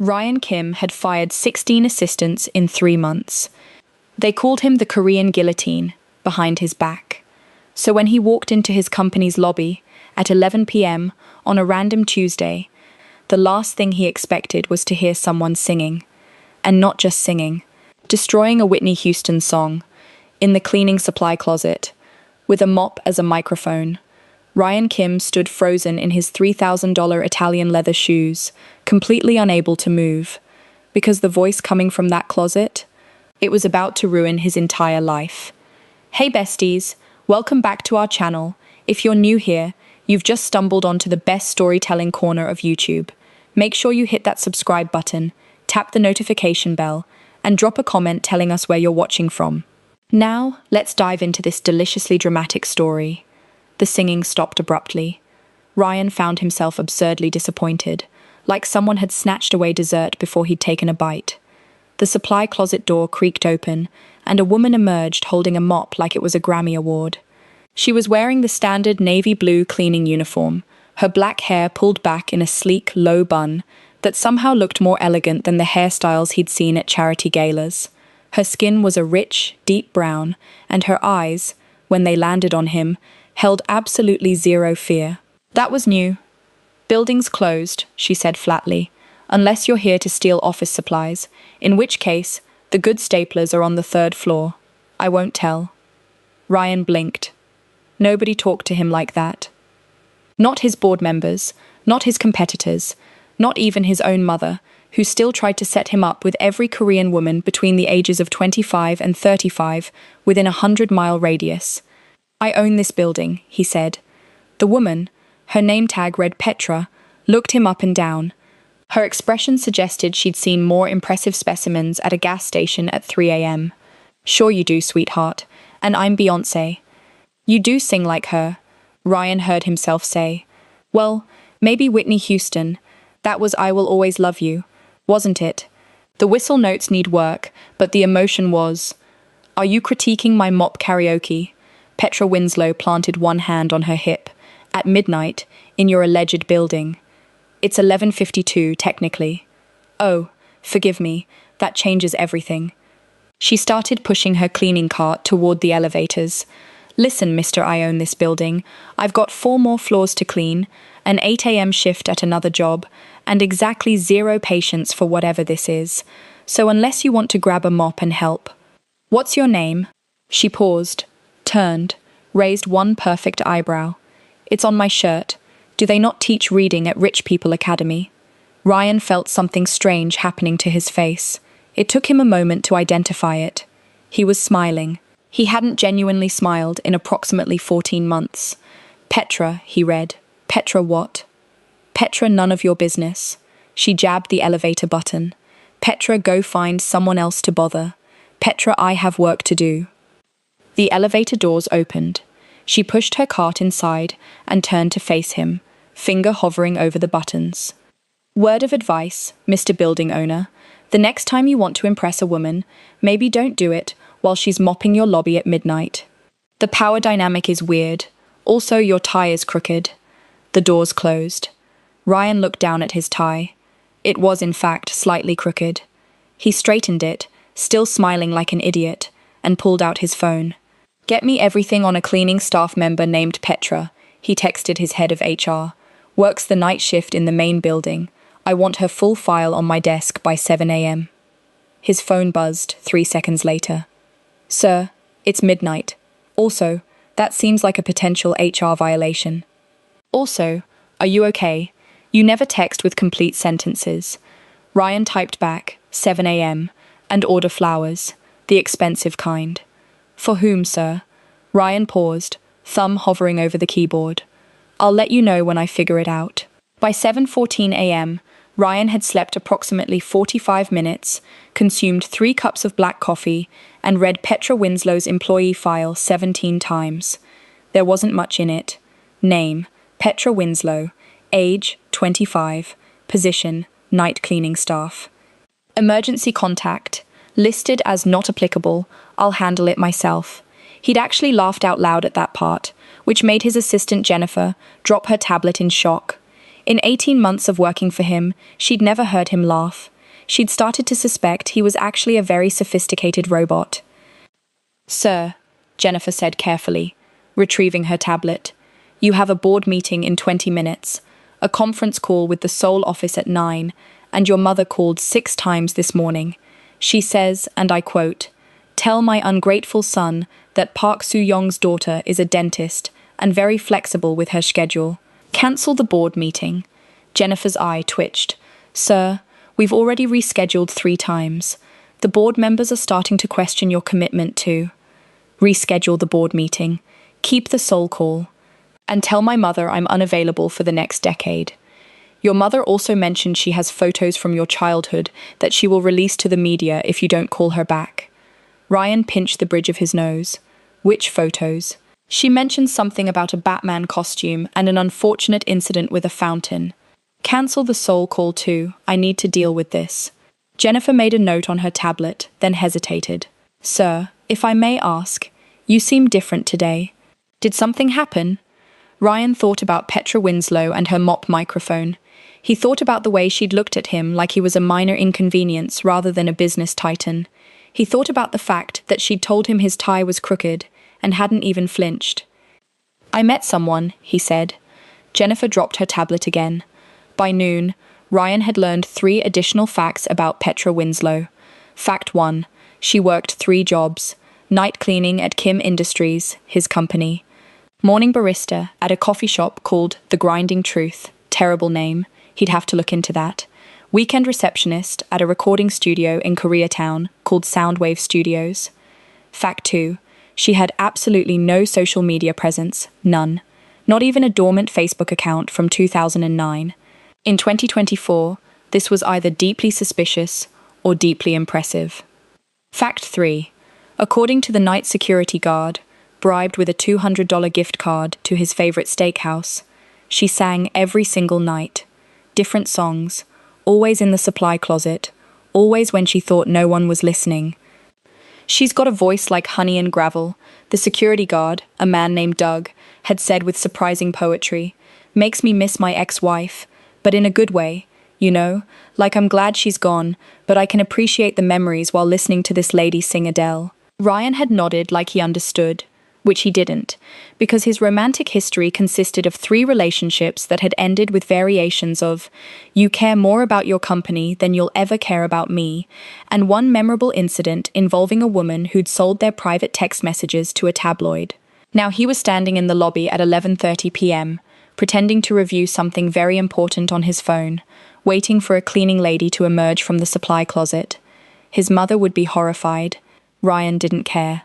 Ryan Kim had fired 16 assistants in 3 months. They called him the Korean guillotine, behind his back. So when he walked into his company's lobby at 11 p.m. on a random Tuesday, the last thing he expected was to hear someone singing. And not just singing, destroying a Whitney Houston song, in the cleaning supply closet, with a mop as a microphone. Ryan Kim stood frozen in his $3,000 Italian leather shoes, completely unable to move, because the voice coming from that closet, it was about to ruin his entire life. Hey besties, welcome back to our channel. If you're new here, you've just stumbled onto the best storytelling corner of YouTube. Make sure you hit that subscribe button, tap the notification bell, and drop a comment telling us where you're watching from. Now, let's dive into this deliciously dramatic story. The singing stopped abruptly. Ryan found himself absurdly disappointed, like someone had snatched away dessert before he'd taken a bite. The supply closet door creaked open, and a woman emerged holding a mop like it was a Grammy award. She was wearing the standard navy blue cleaning uniform, her black hair pulled back in a sleek, low bun that somehow looked more elegant than the hairstyles he'd seen at charity galas. Her skin was a rich, deep brown, and her eyes, when they landed on him, held absolutely zero fear. That was new. Building's closed, she said flatly, unless you're here to steal office supplies, in which case, the good staplers are on the 3rd floor. I won't tell. Ryan blinked. Nobody talked to him like that. Not his board members, not his competitors, not even his own mother, who still tried to set him up with every Korean woman between the ages of 25 and 35 within a 100-mile radius. I own this building, he said. The woman, her name tag read Petra, looked him up and down. Her expression suggested she'd seen more impressive specimens at a gas station at 3 a.m. Sure you do, sweetheart. And I'm Beyoncé. You do sing like her, Ryan heard himself say. Well, maybe Whitney Houston. That was I Will Always Love You, wasn't it? The whistle notes need work, but the emotion was. Are you critiquing my mop karaoke? Petra Winslow planted one hand on her hip. At midnight, in your alleged building. It's 11:52, technically. Oh, forgive me, that changes everything. She started pushing her cleaning cart toward the elevators. Listen, Mr. I own this building. I've got 4 more floors to clean, an 8 a.m. shift at another job, and exactly 0 patience for whatever this is. So unless you want to grab a mop and help. What's your name? She paused, turned, raised one perfect eyebrow. It's on my shirt. Do they not teach reading at Rich People Academy? Ryan felt something strange happening to his face. It took him a moment to identify it. He was smiling. He hadn't genuinely smiled in approximately 14 months. Petra, he read. Petra what? Petra, none of your business. She jabbed the elevator button. Petra, go find someone else to bother. Petra, I have work to do. The elevator doors opened. She pushed her cart inside and turned to face him, finger hovering over the buttons. Word of advice, Mr. Building Owner. The next time you want to impress a woman, maybe don't do it while she's mopping your lobby at midnight. The power dynamic is weird. Also, your tie is crooked. The doors closed. Ryan looked down at his tie. It was, in fact, slightly crooked. He straightened it, still smiling like an idiot, and pulled out his phone. Get me everything on a cleaning staff member named Petra, he texted his head of HR. Works the night shift in the main building. I want her full file on my desk by 7 a.m. His phone buzzed 3 seconds later. Sir, it's midnight. Also, that seems like a potential HR violation. Also, are you okay? You never text with complete sentences. Ryan typed back, 7 a.m., and order flowers, the expensive kind. For whom, sir? Ryan paused, thumb hovering over the keyboard. I'll let you know when I figure it out. By 7:14 a.m., Ryan had slept approximately 45 minutes, consumed 3 cups of black coffee, and read Petra Winslow's employee file 17 times. There wasn't much in it. Name, Petra Winslow. Age, 25. Position, night cleaning staff. Emergency contact. Listed as not applicable, I'll handle it myself. He'd actually laughed out loud at that part, which made his assistant Jennifer drop her tablet in shock. In 18 months of working for him, she'd never heard him laugh. She'd started to suspect he was actually a very sophisticated robot. "Sir," Jennifer said carefully, retrieving her tablet, "you have a board meeting in 20 minutes, a conference call with the Seoul office at 9, and your mother called 6 times this morning. She says, and I quote, 'Tell my ungrateful son that Park Soo-young's daughter is a dentist and very flexible with her schedule. Cancel the board meeting.'" Jennifer's eye twitched. "Sir, we've already rescheduled 3 times. The board members are starting to question your commitment to reschedule the board meeting. Keep the Seoul call. And tell my mother I'm unavailable for the next decade. Your mother also mentioned she has photos from your childhood that she will release to the media if you don't call her back." Ryan pinched the bridge of his nose. "Which photos?" "She mentioned something about a Batman costume and an unfortunate incident with a fountain." "Cancel the Seoul call too. I need to deal with this." Jennifer made a note on her tablet, then hesitated. "Sir, if I may ask, you seem different today. Did something happen?" Ryan thought about Petra Winslow and her mop microphone. He thought about the way she'd looked at him like he was a minor inconvenience rather than a business titan. He thought about the fact that she'd told him his tie was crooked and hadn't even flinched. "I met someone," he said. Jennifer dropped her tablet again. By noon, Ryan had learned 3 additional facts about Petra Winslow. Fact 1. She worked 3 jobs. Night cleaning at Kim Industries, his company. Morning barista at a coffee shop called The Grinding Truth. Terrible name. He'd have to look into that. Weekend receptionist at a recording studio in Koreatown called Soundwave Studios. Fact 2. She had absolutely no social media presence. None. Not even a dormant Facebook account from 2009. In 2024, this was either deeply suspicious or deeply impressive. Fact 3. According to the night security guard, bribed with a $200 gift card to his favorite steakhouse, she sang every single night. Different songs, always in the supply closet, always when she thought no one was listening. "She's got a voice like honey and gravel," the security guard, a man named Doug, had said with surprising poetry. "Makes me miss my ex-wife, but in a good way, you know, like I'm glad she's gone, but I can appreciate the memories while listening to this lady sing Adele." Ryan had nodded like he understood, which he didn't, because his romantic history consisted of 3 relationships that had ended with variations of, "You care more about your company than you'll ever care about me," and 1 memorable incident involving a woman who'd sold their private text messages to a tabloid. Now he was standing in the lobby at 11:30 p.m., pretending to review something very important on his phone, waiting for a cleaning lady to emerge from the supply closet. His mother would be horrified. Ryan didn't care.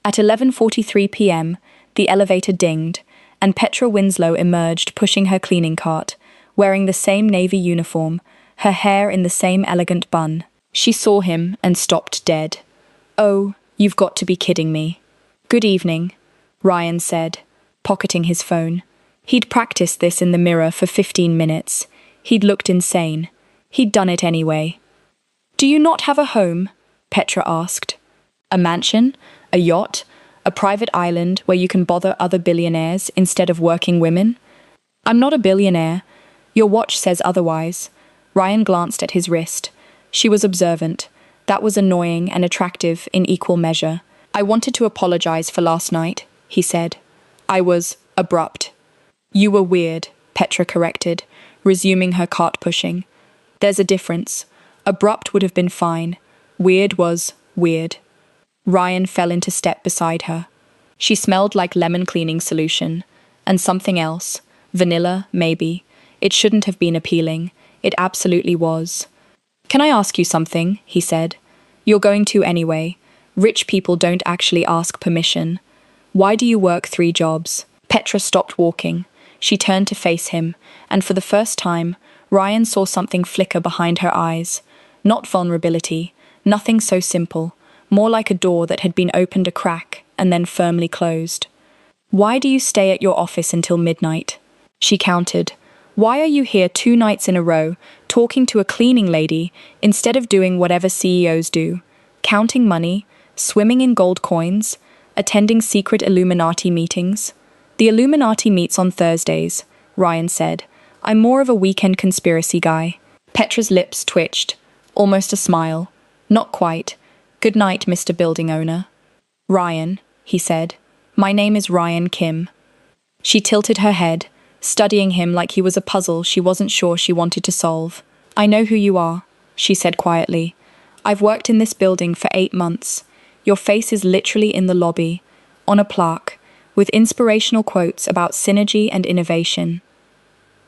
At 11:43 p.m., the elevator dinged, and Petra Winslow emerged pushing her cleaning cart, wearing the same navy uniform, her hair in the same elegant bun. She saw him and stopped dead. "Oh, you've got to be kidding me." "Good evening," Ryan said, pocketing his phone. He'd practiced this in the mirror for 15 minutes. He'd looked insane. He'd done it anyway. "Do you not have a home?" Petra asked. "A mansion? A yacht? A private island where you can bother other billionaires instead of working women?" "I'm not a billionaire. Your watch says otherwise." Ryan glanced at his wrist. She was observant. That was annoying and attractive in equal measure. "I wanted to apologize for last night," he said. "I was abrupt." "You were weird," Petra corrected, resuming her cart pushing. "There's a difference. Abrupt would have been fine. Weird was weird." Ryan fell into step beside her. She smelled like lemon cleaning solution. And something else. Vanilla, maybe. It shouldn't have been appealing. It absolutely was. "Can I ask you something?" he said. "You're going to anyway. Rich people don't actually ask permission. Why do you work 3 jobs?" Petra stopped walking. She turned to face him, and for the first time, Ryan saw something flicker behind her eyes. Not vulnerability. Nothing so simple. More like a door that had been opened a crack and then firmly closed. "Why do you stay at your office until midnight?" She countered. "Why are you here 2 nights in a row, talking to a cleaning lady, instead of doing whatever CEOs do? Counting money, swimming in gold coins, attending secret Illuminati meetings?" "The Illuminati meets on Thursdays," Ryan said. I'm more of a weekend conspiracy guy. Petra's lips twitched, almost a smile. Not quite. Good night, Mr. Building Owner. Ryan, he said. My name is Ryan Kim. She tilted her head, studying him like he was a puzzle she wasn't sure she wanted to solve. I know who you are, she said quietly. I've worked in this building for 8 months. Your face is literally in the lobby, on a plaque, with inspirational quotes about synergy and innovation.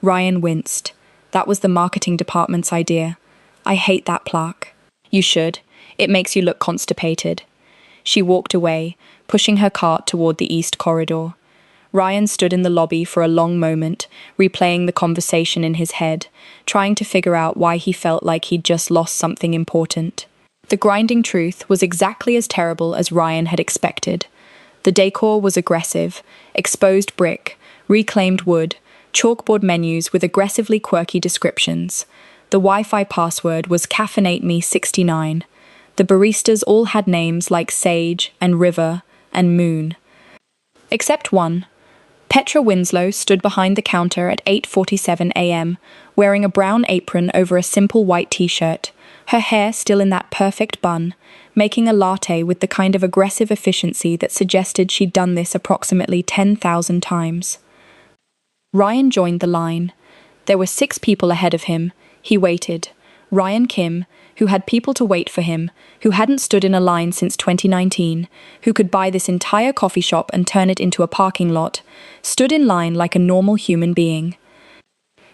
Ryan winced. That was the marketing department's idea. I hate that plaque. You should. It makes you look constipated. She walked away, pushing her cart toward the east corridor. Ryan stood in the lobby for a long moment, replaying the conversation in his head, trying to figure out why he felt like he'd just lost something important. The grinding truth was exactly as terrible as Ryan had expected. The decor was aggressive: exposed brick, reclaimed wood, chalkboard menus with aggressively quirky descriptions. The Wi-Fi password was CaffeinAteMe69. The baristas all had names like Sage and River and Moon. Except one. Petra Winslow stood behind the counter at 8:47 a.m., wearing a brown apron over a simple white t-shirt, her hair still in that perfect bun, making a latte with the kind of aggressive efficiency that suggested she'd done this approximately 10,000 times. Ryan joined the line. There were 6 people ahead of him. He waited. Ryan Kim, who had people to wait for him, who hadn't stood in a line since 2019, who could buy this entire coffee shop and turn it into a parking lot, stood in line like a normal human being.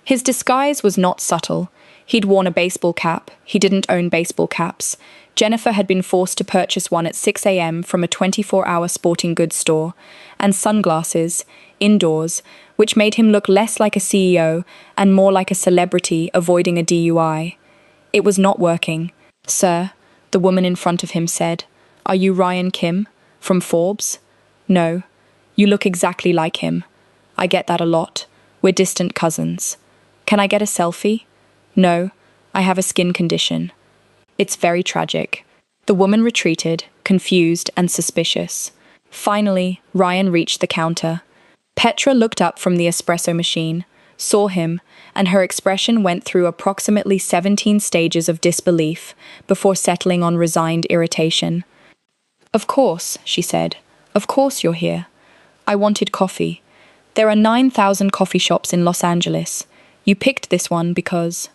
His disguise was not subtle. He'd worn a baseball cap. He didn't own baseball caps. Jennifer had been forced to purchase one at 6 a.m. from a 24-hour sporting goods store, and sunglasses, indoors, which made him look less like a CEO and more like a celebrity avoiding a DUI. It was not working. Sir, the woman in front of him said, Are you Ryan Kim, from Forbes? No. You look exactly like him. I get that a lot. We're distant cousins. Can I get a selfie? No. I have a skin condition. It's very tragic. The woman retreated, confused and suspicious. Finally, Ryan reached the counter. Petra looked up from the espresso machine, saw him, and her expression went through approximately 17 stages of disbelief before settling on resigned irritation. Of course, she said. Of course you're here. I wanted coffee. There are 9,000 coffee shops in Los Angeles. You picked this one because...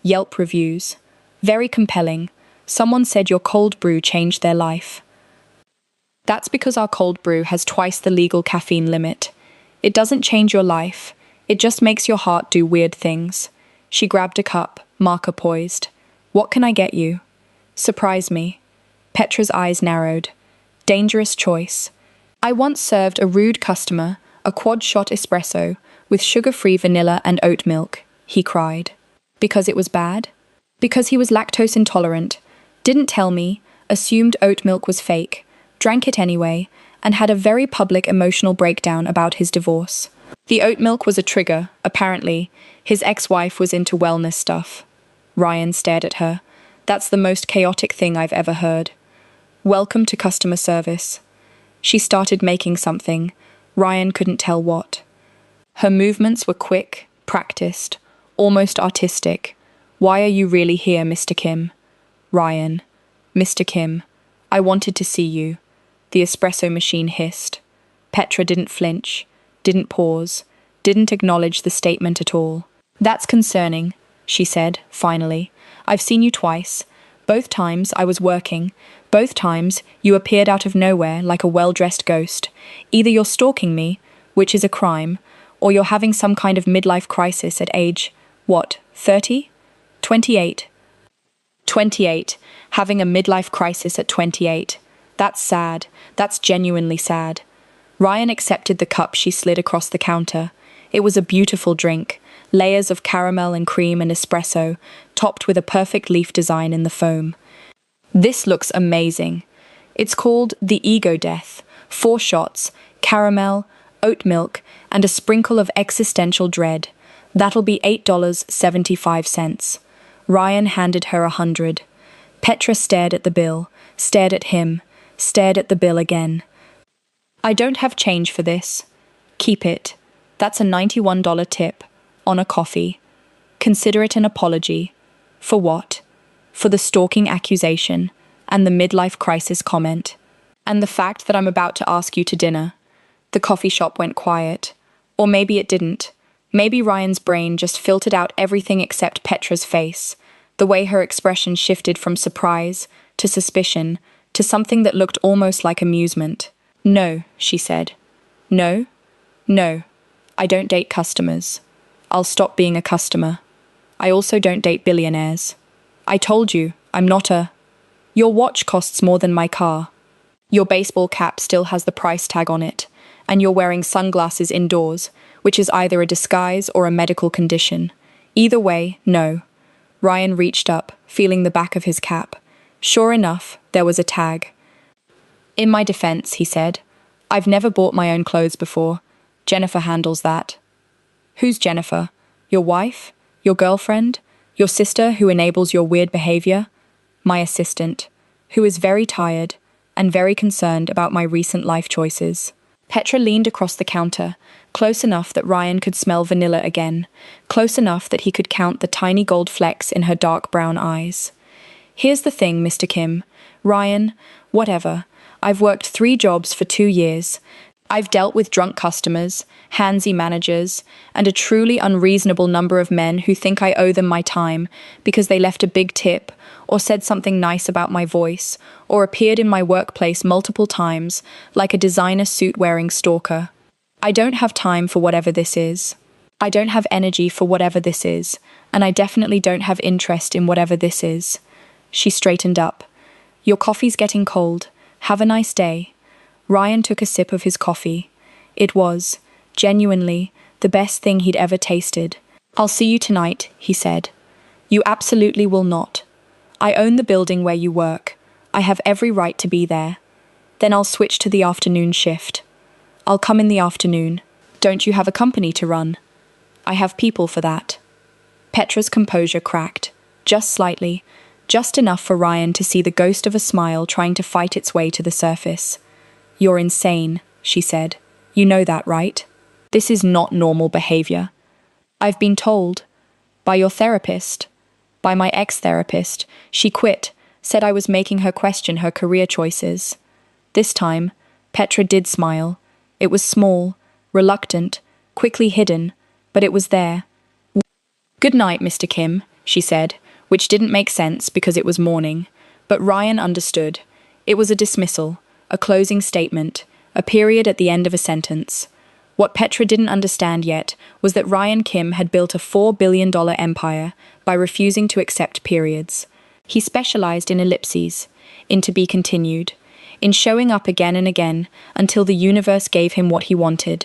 Yelp reviews. Very compelling. Someone said your cold brew changed their life. That's because our cold brew has twice the legal caffeine limit. It doesn't change your life. It just makes your heart do weird things. She grabbed a cup, marker poised. What can I get you? Surprise me. Petra's eyes narrowed. Dangerous choice. I once served a rude customer a quad-shot espresso with sugar-free vanilla and oat milk, he cried. Because it was bad? Because he was lactose intolerant, didn't tell me, assumed oat milk was fake, drank it anyway, and had a very public emotional breakdown about his divorce. The oat milk was a trigger, apparently. His ex-wife was into wellness stuff. Ryan stared at her. That's the most chaotic thing I've ever heard. Welcome to customer service. She started making something. Ryan couldn't tell what. Her movements were quick, practiced, almost artistic. Why are you really here, Mr. Kim? Ryan. Mr. Kim. I wanted to see you. The espresso machine hissed. Petra didn't flinch, didn't pause, didn't acknowledge the statement at all. That's concerning, she said, finally. I've seen you twice. Both times I was working. Both times you appeared out of nowhere like a well-dressed ghost. Either you're stalking me, which is a crime, or you're having some kind of midlife crisis at age, 30? 28. 28. Having a midlife crisis at 28. That's sad. That's genuinely sad. Ryan accepted the cup she slid across the counter. It was a beautiful drink, layers of caramel and cream and espresso, topped with a perfect leaf design in the foam. This looks amazing. It's called the Ego Death. 4 shots, caramel, oat milk, and a sprinkle of existential dread. That'll be $8.75. Ryan handed her 100. Petra stared at the bill, stared at him, stared at the bill again. I don't have change for this. Keep it. That's a $91 tip. on a coffee. Consider it an apology. For what? For the stalking accusation and the midlife crisis comment. And the fact that I'm about to ask you to dinner. The coffee shop went quiet. Or maybe it didn't. Maybe Ryan's brain just filtered out everything except Petra's face, the way her expression shifted from surprise to suspicion to something that looked almost like amusement. No, she said. No? No. I don't date customers. I'll stop being a customer. I also don't date billionaires. I told you, I'm not a... Your watch costs more than my car. Your baseball cap still has the price tag on it, and you're wearing sunglasses indoors, which is either a disguise or a medical condition. Either way, no. Ryan reached up, feeling the back of his cap. Sure enough, there was a tag. In my defense, he said, I've never bought my own clothes before. Jennifer handles that. Who's Jennifer? Your wife? Your girlfriend? Your sister who enables your weird behavior? My assistant, who is very tired and very concerned about my recent life choices. Petra leaned across the counter, close enough that Ryan could smell vanilla again, close enough that he could count the tiny gold flecks in her dark brown eyes. Here's the thing, Mr. Kim. Ryan, whatever. I've worked 3 jobs for 2 years. I've dealt with drunk customers, handsy managers, and a truly unreasonable number of men who think I owe them my time because they left a big tip, or said something nice about my voice, or appeared in my workplace multiple times, like a designer suit-wearing stalker. I don't have time for whatever this is. I don't have energy for whatever this is, and I definitely don't have interest in whatever this is. She straightened up. Your coffee's getting cold. Have a nice day. Ryan took a sip of his coffee. It was, genuinely, the best thing he'd ever tasted. I'll see you tonight, he said. You absolutely will not. I own the building where you work. I have every right to be there. Then I'll switch to the afternoon shift. I'll come in the afternoon. Don't you have a company to run? I have people for that. Petra's composure cracked, just slightly, just enough for Ryan to see the ghost of a smile trying to fight its way to the surface. You're insane, she said. You know that, right? This is not normal behavior. I've been told. By your therapist. By my ex-therapist. She quit, said I was making her question her career choices. This time, Petra did smile. It was small, reluctant, quickly hidden, but it was there. Good night, Mr. Kim, she said, which didn't make sense because it was morning. But Ryan understood. It was a dismissal, a closing statement, a period at the end of a sentence. What Petra didn't understand yet was that Ryan Kim had built a $4 billion empire by refusing to accept periods. He specialized in ellipses, in to be continued, in showing up again and again until the universe gave him what he wanted.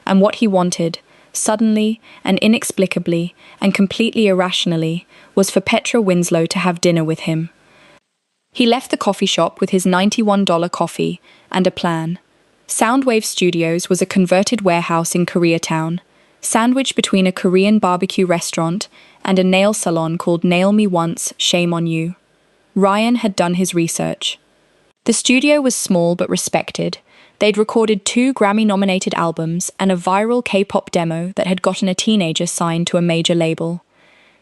And what he wanted, suddenly and inexplicably and completely irrationally, was for Petra Winslow to have dinner with him. He left the coffee shop with his $91 coffee and a plan. Soundwave Studios was a converted warehouse in Koreatown, sandwiched between a Korean barbecue restaurant and a nail salon called Nail Me Once, Shame on You. Ryan had done his research. The studio was small but respected. They'd recorded 2 Grammy-nominated albums and a viral K-pop demo that had gotten a teenager signed to a major label.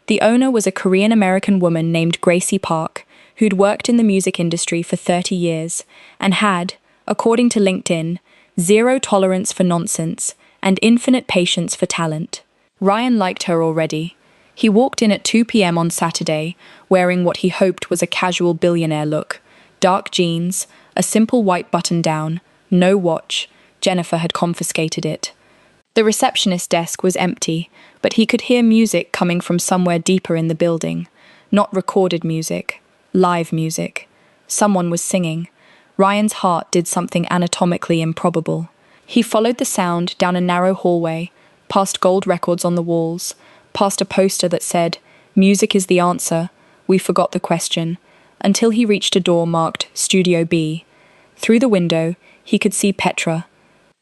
The owner was a Korean-American woman named Gracie Park, who'd worked in the music industry for 30 years and had, according to LinkedIn, 0 tolerance for nonsense and infinite patience for talent. Ryan liked her already. He walked in at 2 p.m. on Saturday, wearing what he hoped was a casual billionaire look. Dark jeans, a simple white button-down, no watch. Jennifer had confiscated it. The receptionist desk was empty, but he could hear music coming from somewhere deeper in the building. Not recorded music. Live music. Someone was singing. Ryan's heart did something anatomically improbable. He followed the sound down a narrow hallway, past gold records on the walls, past a poster that said, "Music is the answer. We forgot the question," until he reached a door marked Studio B. Through the window, he could see Petra.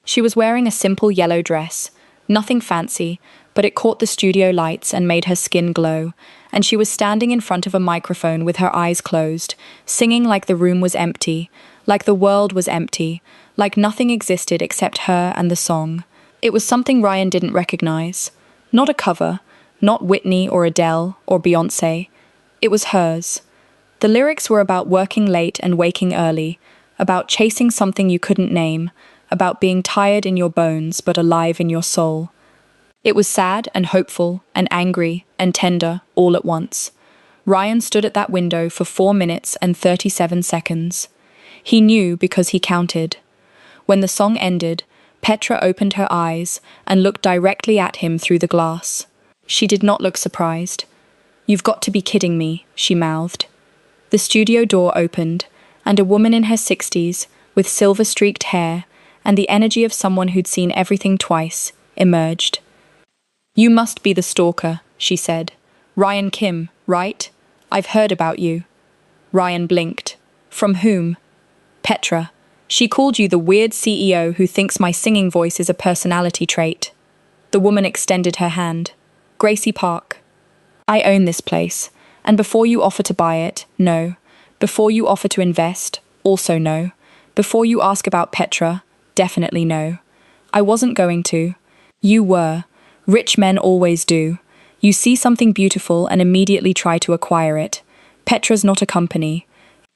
She was wearing a simple yellow dress, nothing fancy, but it caught the studio lights and made her skin glow, and she was standing in front of a microphone with her eyes closed, singing like the room was empty, like the world was empty, like nothing existed except her and the song. It was something Ryan didn't recognize. Not a cover, not Whitney or Adele or Beyoncé. It was hers. The lyrics were about working late and waking early, about chasing something you couldn't name, about being tired in your bones but alive in your soul. It was sad and hopeful and angry and tender all at once. Ryan stood at that window for 4 minutes and 37 seconds. He knew because he counted. When the song ended, Petra opened her eyes and looked directly at him through the glass. She did not look surprised. "You've got to be kidding me," she mouthed. The studio door opened, and a woman in her 60s, with silver-streaked hair and the energy of someone who'd seen everything twice, emerged. "You must be the stalker," she said. "Ryan Kim, right? I've heard about you." Ryan blinked. "From whom?" "Petra. She called you the weird CEO who thinks my singing voice is a personality trait." The woman extended her hand. "Gracie Park. I own this place, and before you offer to buy it, no. Before you offer to invest, also no. Before you ask about Petra, definitely no. I wasn't going to. You were. Rich men always do. You see something beautiful and immediately try to acquire it. Petra's not a company.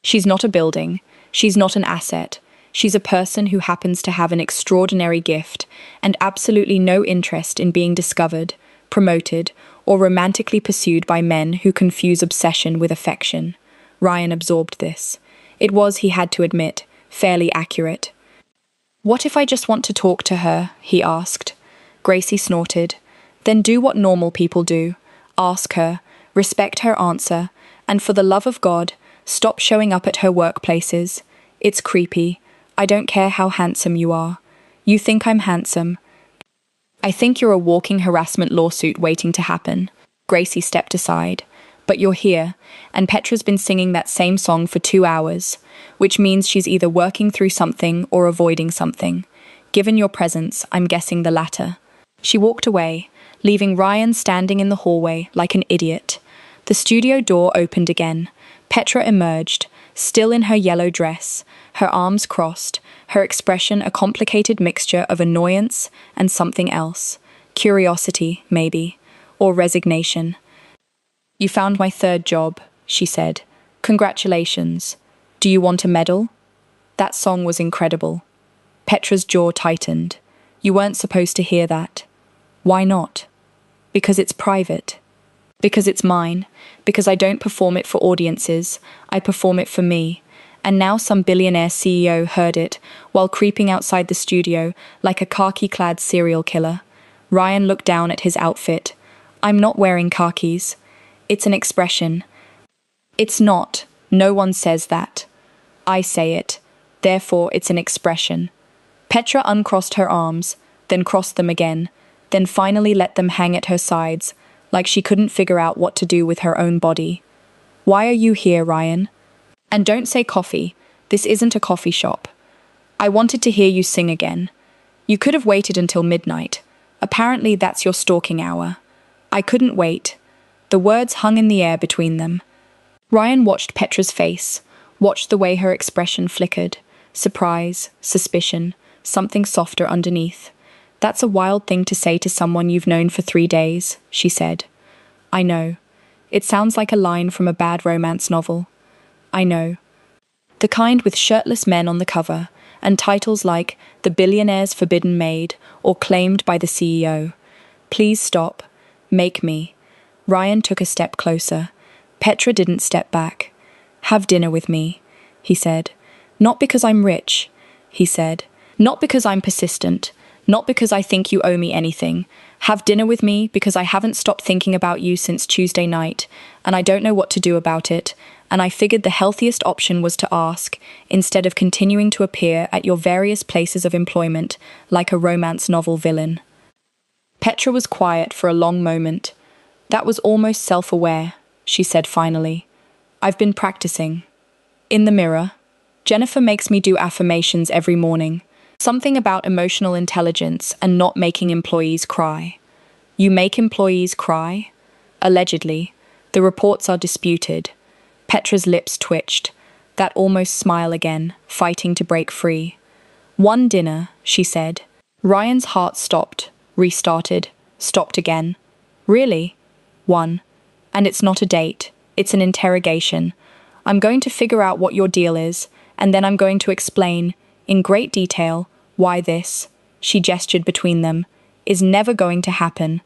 She's not a building. She's not an asset. She's a person who happens to have an extraordinary gift and absolutely no interest in being discovered, promoted, or romantically pursued by men who confuse obsession with affection." Ryan absorbed this. It was, he had to admit, fairly accurate. "What if I just want to talk to her?" he asked. Gracie snorted. "Then do what normal people do. Ask her, respect her answer, and for the love of God, stop showing up at her workplaces. It's creepy. I don't care how handsome you are. You think I'm handsome. I think you're a walking harassment lawsuit waiting to happen." Gracie stepped aside. "But you're here, and Petra's been singing that same song for 2 hours, which means she's either working through something or avoiding something. Given your presence, I'm guessing the latter." She walked away, leaving Ryan standing in the hallway like an idiot. The studio door opened again. Petra emerged, still in her yellow dress, her arms crossed, her expression a complicated mixture of annoyance and something else. Curiosity, maybe, or resignation. "You found my third job," she said. "Congratulations. Do you want a medal?" That song was incredible. Petra's jaw tightened. "You weren't supposed to hear that." "Why not?" "Because it's private. Because it's mine. Because I don't perform it for audiences. I perform it for me." And now some billionaire CEO heard it while creeping outside the studio like a khaki-clad serial killer. Ryan looked down at his outfit. "I'm not wearing khakis. It's an expression." "It's not. No one says that. I say it. Therefore, it's an expression." Petra uncrossed her arms, then crossed them again, then finally let them hang at her sides, like she couldn't figure out what to do with her own body. "Why are you here, Ryan? And don't say coffee. This isn't a coffee shop. I wanted to hear you sing again. You could have waited until midnight. Apparently that's your stalking hour." "I couldn't wait." The words hung in the air between them. Ryan watched Petra's face, watched the way her expression flickered. Surprise, suspicion, something softer underneath. "That's a wild thing to say to someone you've known for 3 days," she said. "I know. It sounds like a line from a bad romance novel. I know. The kind with shirtless men on the cover, and titles like The Billionaire's Forbidden Maid or Claimed by the CEO. Please stop. Make me." Ryan took a step closer. Petra didn't step back. "Have dinner with me," he said. "Not because I'm rich," he said. "Not because I'm persistent. Not because I think you owe me anything. Have dinner with me because I haven't stopped thinking about you since Tuesday night, and I don't know what to do about it, and I figured the healthiest option was to ask, instead of continuing to appear at your various places of employment like a romance novel villain." Petra was quiet for a long moment. "That was almost self-aware," she said finally. "I've been practicing. In the mirror. Jennifer makes me do affirmations every morning. Something about emotional intelligence and not making employees cry." "You make employees cry?" "Allegedly. The reports are disputed." Petra's lips twitched. That almost smile again, fighting to break free. "One dinner," she said. Ryan's heart stopped, restarted, stopped again. Really? 1. And it's not a date, it's an interrogation. I'm going to figure out what your deal is, and then I'm going to explain, in great detail, why this, she gestured between them, is never going to happen.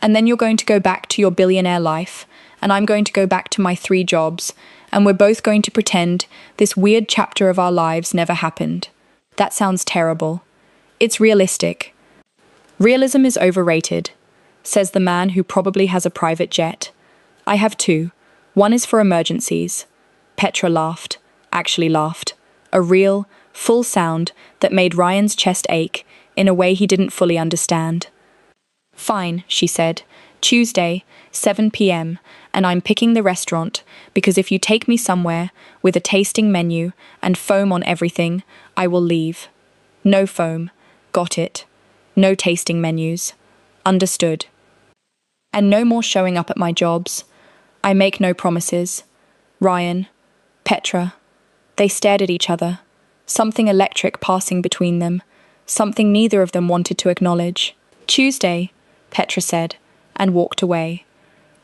And then you're going to go back to your billionaire life, and I'm going to go back to my 3 jobs, and we're both going to pretend this weird chapter of our lives never happened. That sounds terrible. It's realistic. Realism is overrated, says the man who probably has a private jet. I have 2. One is for emergencies. Petra laughed, actually laughed. A real, full sound that made Ryan's chest ache in a way he didn't fully understand. Fine, she said. Tuesday, 7 p.m., and I'm picking the restaurant because if you take me somewhere with a tasting menu and foam on everything, I will leave. No foam. Got it. No tasting menus. Understood. And no more showing up at my jobs. I make no promises. Ryan, Petra. They stared at each other, something electric passing between them, something neither of them wanted to acknowledge. Tuesday, Petra said, and walked away.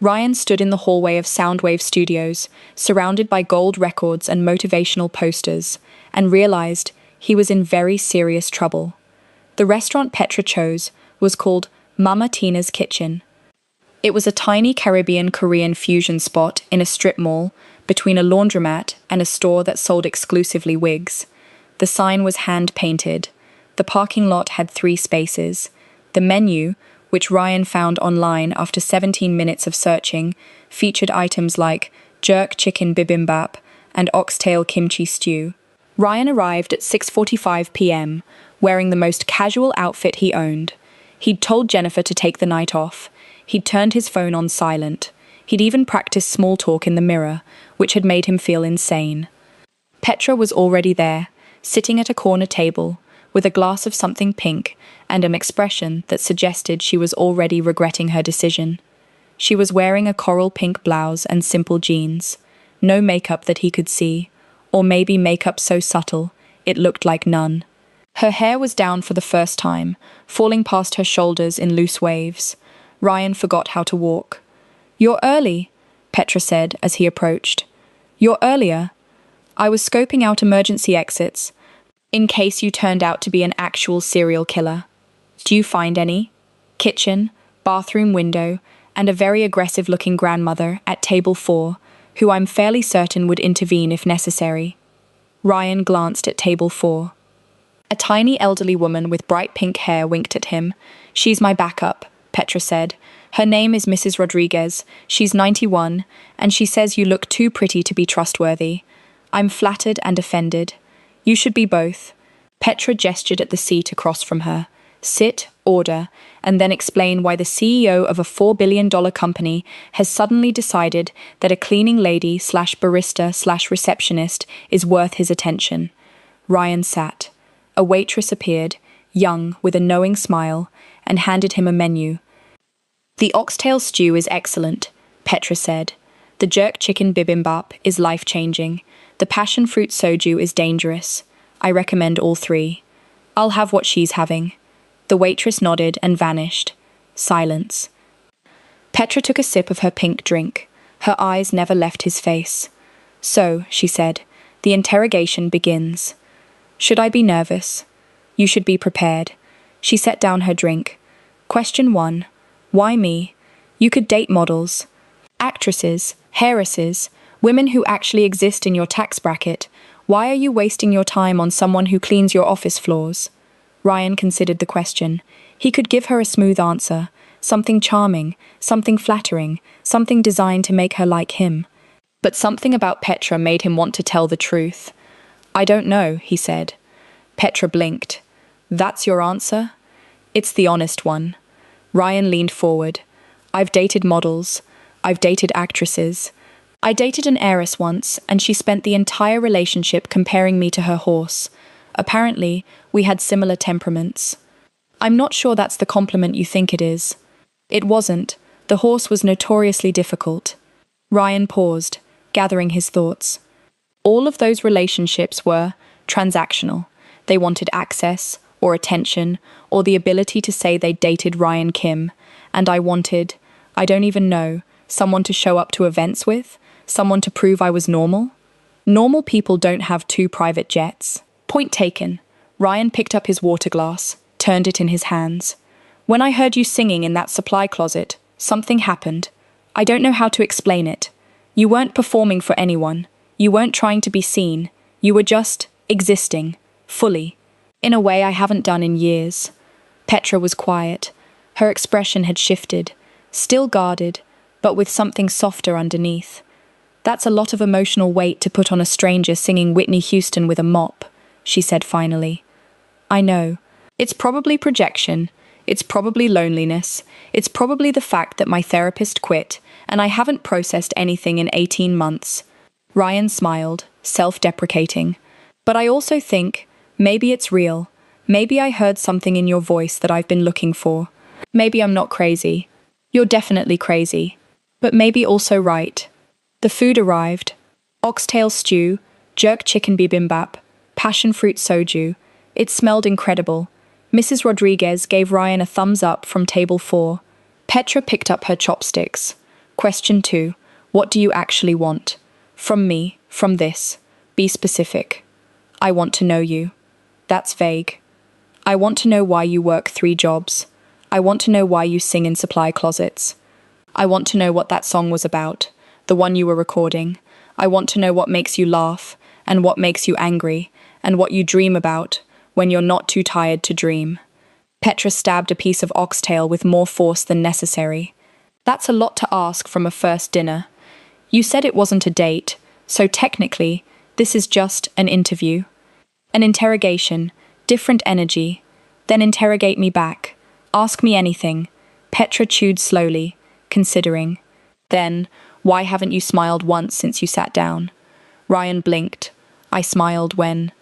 Ryan stood in the hallway of Soundwave Studios, surrounded by gold records and motivational posters, and realized he was in very serious trouble. The restaurant Petra chose was called Mama Tina's Kitchen. It was a tiny Caribbean-Korean fusion spot in a strip mall between a laundromat and a store that sold exclusively wigs. The sign was hand-painted. The parking lot had 3 spaces. The menu, which Ryan found online after 17 minutes of searching, featured items like jerk chicken bibimbap and oxtail kimchi stew. Ryan arrived at 6:45 p.m., wearing the most casual outfit he owned. He'd told Jennifer to take the night off. He'd turned his phone on silent. He'd even practiced small talk in the mirror, which had made him feel insane. Petra was already there, sitting at a corner table, with a glass of something pink and an expression that suggested she was already regretting her decision. She was wearing a coral pink blouse and simple jeans. No makeup that he could see, or maybe makeup so subtle it looked like none. Her hair was down for the first time, falling past her shoulders in loose waves. Ryan forgot how to walk. "You're early," Petra said as he approached. "You're earlier. I was scoping out emergency exits, in case you turned out to be an actual serial killer. Do you find any?" Kitchen, bathroom window, and a very aggressive-looking grandmother at table 4, who I'm fairly certain would intervene if necessary. Ryan glanced at table 4. A tiny elderly woman with bright pink hair winked at him. "She's my backup," Petra said. "Her name is Mrs. Rodriguez. She's 91, and she says you look too pretty to be trustworthy. I'm flattered and offended. You should be both." Petra gestured at the seat across from her. "Sit, order, and then explain why the CEO of a $4 billion company has suddenly decided that a cleaning lady/barista/receptionist is worth his attention." Ryan sat. A waitress appeared, young, with a knowing smile, and handed him a menu. "The oxtail stew is excellent," Petra said. "The jerk chicken bibimbap is life-changing. The passion fruit soju is dangerous. I recommend all 3. I'll have what she's having." The waitress nodded and vanished. Silence. Petra took a sip of her pink drink. Her eyes never left his face. "So," she said, "the interrogation begins. Should I be nervous? You should be prepared." She set down her drink. Question 1. Why me? You could date models, actresses, heiresses, women who actually exist in your tax bracket. Why are you wasting your time on someone who cleans your office floors? Ryan considered the question. He could give her a smooth answer, something charming, something flattering, something designed to make her like him. But something about Petra made him want to tell the truth. "I don't know," he said. Petra blinked. "That's your answer?" "It's the honest one." Ryan leaned forward. "I've dated models. I've dated actresses. I dated an heiress once, and she spent the entire relationship comparing me to her horse. Apparently, we had similar temperaments. I'm not sure that's the compliment you think it is." It wasn't. The horse was notoriously difficult. Ryan paused, gathering his thoughts. All of those relationships were transactional. They wanted access, or attention, or the ability to say they dated Ryan Kim, and I I don't even know. Someone to show up to events with? Someone to prove I was normal? Normal people don't have two private jets. Point taken. Ryan picked up his water glass, turned it in his hands. When I heard you singing in that supply closet, something happened. I don't know how to explain it. You weren't performing for anyone. You weren't trying to be seen. You were just existing, fully, in a way I haven't done in years. Petra was quiet. Her expression had shifted, still guarded, but with something softer underneath. That's a lot of emotional weight to put on a stranger singing Whitney Houston with a mop, she said finally. I know. It's probably projection. It's probably loneliness. It's probably the fact that my therapist quit and I haven't processed anything in 18 months. Ryan smiled, self-deprecating. But I also think, maybe it's real. Maybe I heard something in your voice that I've been looking for. Maybe I'm not crazy. You're definitely crazy. But maybe also right. The food arrived. Oxtail stew, jerk chicken bibimbap, passion fruit soju. It smelled incredible. Mrs. Rodriguez gave Ryan a thumbs up from table 4. Petra picked up her chopsticks. Question 2. What do you actually want? From me, from this. Be specific. I want to know you. That's vague. I want to know why you work 3 jobs. I want to know why you sing in supply closets. I want to know what that song was about, the one you were recording. I want to know what makes you laugh, and what makes you angry, and what you dream about when you're not too tired to dream. Petra stabbed a piece of oxtail with more force than necessary. That's a lot to ask from a first dinner. You said it wasn't a date, so technically, this is just an interview. An interrogation, different energy. Then interrogate me back. Ask me anything. Petra chewed slowly, considering. Then, why haven't you smiled once since you sat down? Ryan blinked. I smiled when.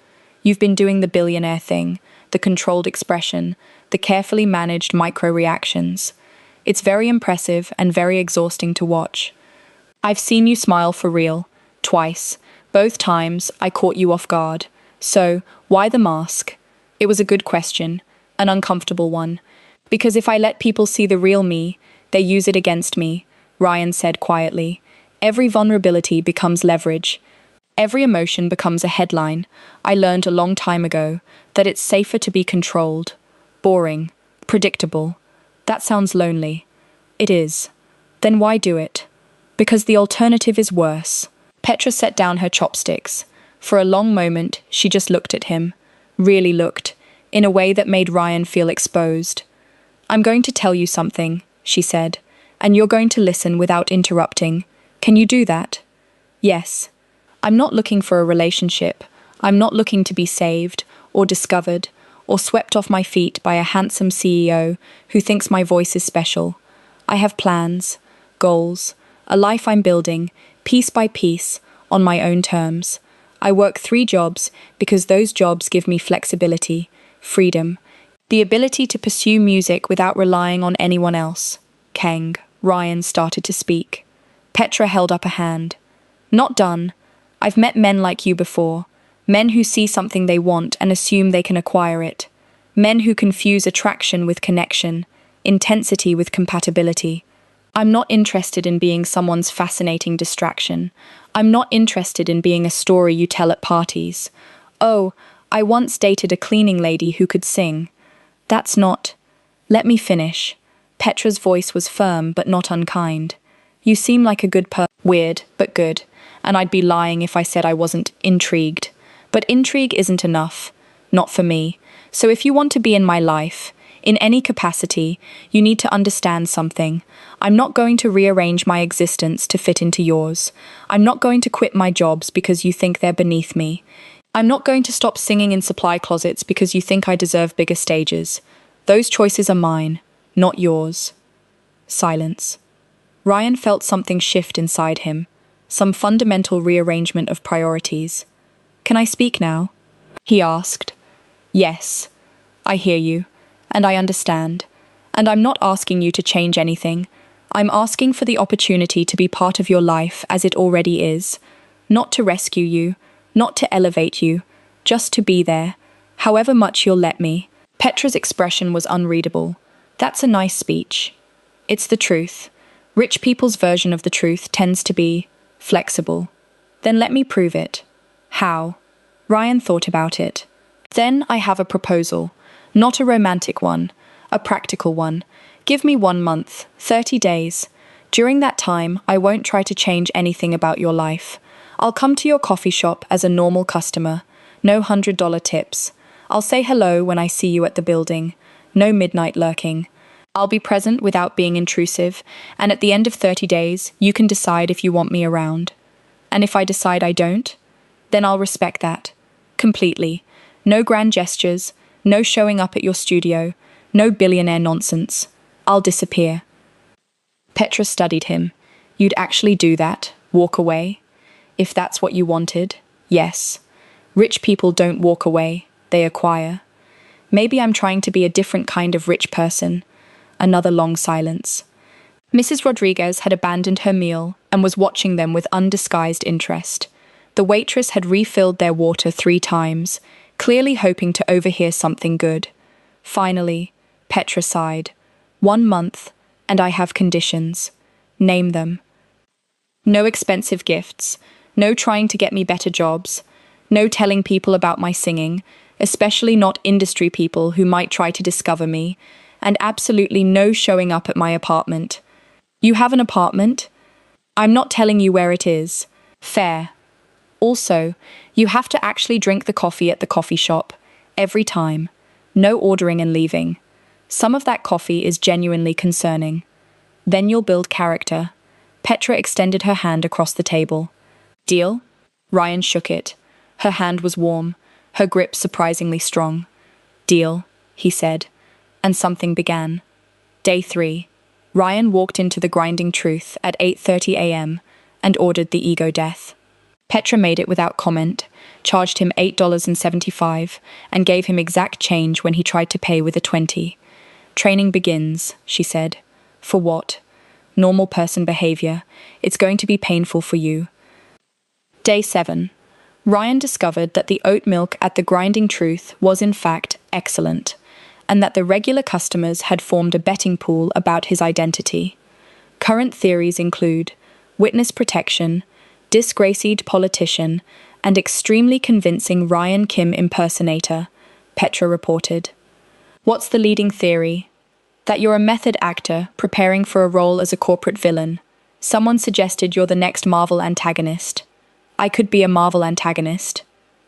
You've been doing the billionaire thing, the controlled expression, the carefully managed micro-reactions. It's very impressive and very exhausting to watch. I've seen you smile for real, twice. Both times, I caught you off guard. So, why the mask? It was a good question, an uncomfortable one. Because if I let people see the real me, they use it against me, Ryan said quietly. Every vulnerability becomes leverage. Every emotion becomes a headline. I learned a long time ago that it's safer to be controlled, boring, predictable. That sounds lonely. It is. Then why do it? Because the alternative is worse. Petra set down her chopsticks. For a long moment, she just looked at him. Really looked, in a way that made Ryan feel exposed. I'm going to tell you something, she said, and you're going to listen without interrupting. Can you do that? Yes. I'm not looking for a relationship. I'm not looking to be saved, or discovered, or swept off my feet by a handsome CEO who thinks my voice is special. I have plans, goals, a life I'm building, piece by piece, on my own terms. I work 3 jobs because those jobs give me flexibility, freedom, the ability to pursue music without relying on anyone else. Kang, Ryan started to speak. Petra held up a hand. Not done. I've met men like you before. Men who see something they want and assume they can acquire it. Men who confuse attraction with connection, intensity with compatibility. I'm not interested in being someone's fascinating distraction. I'm not interested in being a story you tell at parties. Oh, I once dated a cleaning lady who could sing. That's not. Let me finish. Petra's voice was firm but not unkind. You seem like a good weird, but good. And I'd be lying if I said I wasn't intrigued. But intrigue isn't enough. Not for me. So if you want to be in my life, in any capacity, you need to understand something. I'm not going to rearrange my existence to fit into yours. I'm not going to quit my jobs because you think they're beneath me. I'm not going to stop singing in supply closets because you think I deserve bigger stages. Those choices are mine, not yours. Silence. Ryan felt something shift inside him. Some fundamental rearrangement of priorities. Can I speak now? He asked. Yes, I hear you, and I understand. And I'm not asking you to change anything. I'm asking for the opportunity to be part of your life as it already is. Not to rescue you, not to elevate you, just to be there, however much you'll let me. Petra's expression was unreadable. That's a nice speech. It's the truth. Rich people's version of the truth tends to be flexible. Then let me prove it. How? Ryan thought about it. Then I have a proposal. Not a romantic one, a practical one. Give me 1 month, 30 days. During that time, I won't try to change anything about your life. I'll come to your coffee shop as a normal customer. No $100 tips. I'll say hello when I see you at the building. No midnight lurking. I'll be present without being intrusive, and at the end of 30 days, you can decide if you want me around. And if I decide I don't, then I'll respect that. Completely. No grand gestures, no showing up at your studio, no billionaire nonsense. I'll disappear. Petra studied him. You'd actually do that? Walk away? If that's what you wanted, yes. Rich people don't walk away, they acquire. Maybe I'm trying to be a different kind of rich person. Another long silence. Mrs. Rodriguez had abandoned her meal and was watching them with undisguised interest. The waitress had refilled their water 3 times, clearly hoping to overhear something good. Finally, Petra sighed. 1 month, and I have conditions. Name them. No expensive gifts, no trying to get me better jobs, no telling people about my singing, especially not industry people who might try to discover me, and absolutely no showing up at my apartment. You have an apartment? I'm not telling you where it is. Fair. Also, you have to actually drink the coffee at the coffee shop. Every time. No ordering and leaving. Some of that coffee is genuinely concerning. Then you'll build character. Petra extended her hand across the table. Deal? Ryan shook it. Her hand was warm, her grip surprisingly strong. Deal, he said, and something began. Day 3. Ryan walked into the Grinding Truth at 8:30 a.m. and ordered the ego death. Petra made it without comment, charged him $8.75, and gave him exact change when he tried to pay with a 20. Training begins, she said. For what? Normal person behavior. It's going to be painful for you. Day 7. Ryan discovered that the oat milk at the Grinding Truth was in fact excellent, and that the regular customers had formed a betting pool about his identity. Current theories include witness protection, disgraced politician, and extremely convincing Ryan Kim impersonator, Petra reported. What's the leading theory? That you're a method actor preparing for a role as a corporate villain. Someone suggested you're the next Marvel antagonist. I could be a Marvel antagonist.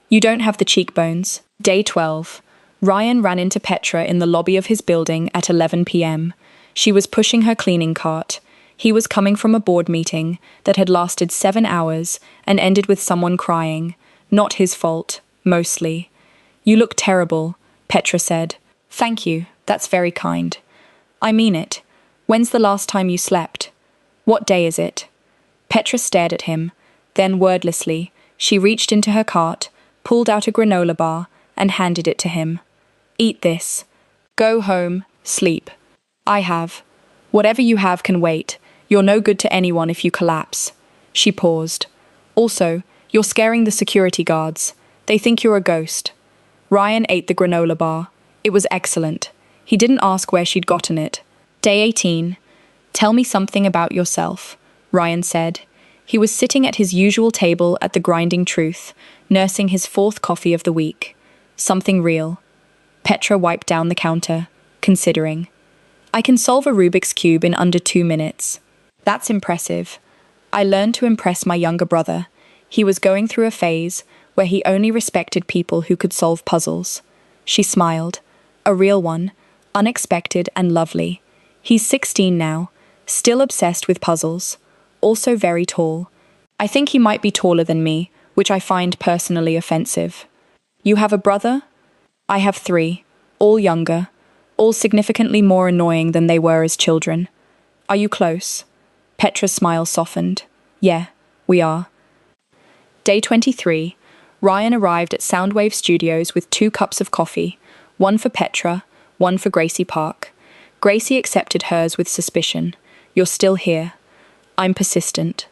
You don't have the cheekbones. Day 12. Ryan ran into Petra in the lobby of his building at 11 p.m. She was pushing her cleaning cart. He was coming from a board meeting that had lasted 7 hours and ended with someone crying. Not his fault, mostly. You look terrible, Petra said. Thank you, that's very kind. I mean it. When's the last time you slept? What day is it? Petra stared at him. Then wordlessly, she reached into her cart, pulled out a granola bar, and handed it to him. Eat this. Go home, sleep. I have. Whatever you have can wait. You're no good to anyone if you collapse. She paused. Also, you're scaring the security guards. They think you're a ghost. Ryan ate the granola bar. It was excellent. He didn't ask where she'd gotten it. Day 18. Tell me something about yourself, Ryan said. He was sitting at his usual table at the Grinding Truth, nursing his 4th coffee of the week. Something real. Petra wiped down the counter, considering. I can solve a Rubik's Cube in under 2 minutes. That's impressive. I learned to impress my younger brother. He was going through a phase where he only respected people who could solve puzzles. She smiled. A real one, unexpected and lovely. He's 16 now, still obsessed with puzzles, also very tall. I think he might be taller than me, which I find personally offensive. You have a brother? I have 3, all younger, all significantly more annoying than they were as children. Are you close? Petra's smile softened. Yeah, we are. Day 23. Ryan arrived at Soundwave Studios with 2 cups of coffee, one for Petra, one for Gracie Park. Gracie accepted hers with suspicion. You're still here. I'm persistent.